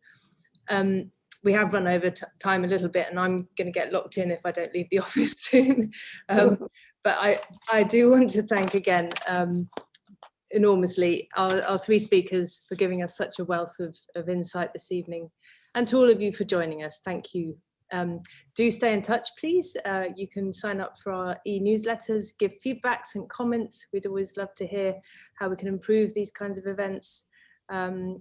We have run over time a little bit, and I'm going to get locked in if I don't leave the office soon. But I do want to thank again enormously our three speakers for giving us such a wealth of insight this evening, and to all of you for joining us. Thank you. Do stay in touch, please. You can sign up for our e-newsletters, give feedbacks and comments. We'd always love to hear how we can improve these kinds of events, and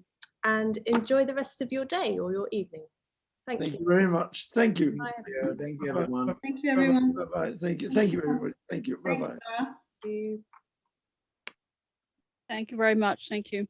enjoy the rest of your day or your evening. Thank you very much. Thank you. Bye. Yeah, thank you, everyone. Thank you, everyone. Bye-bye. Thank you. Thank you, everybody. Thank you. Bye-bye. Thanks, Laura. Thank you. Thank you very much. Thank you.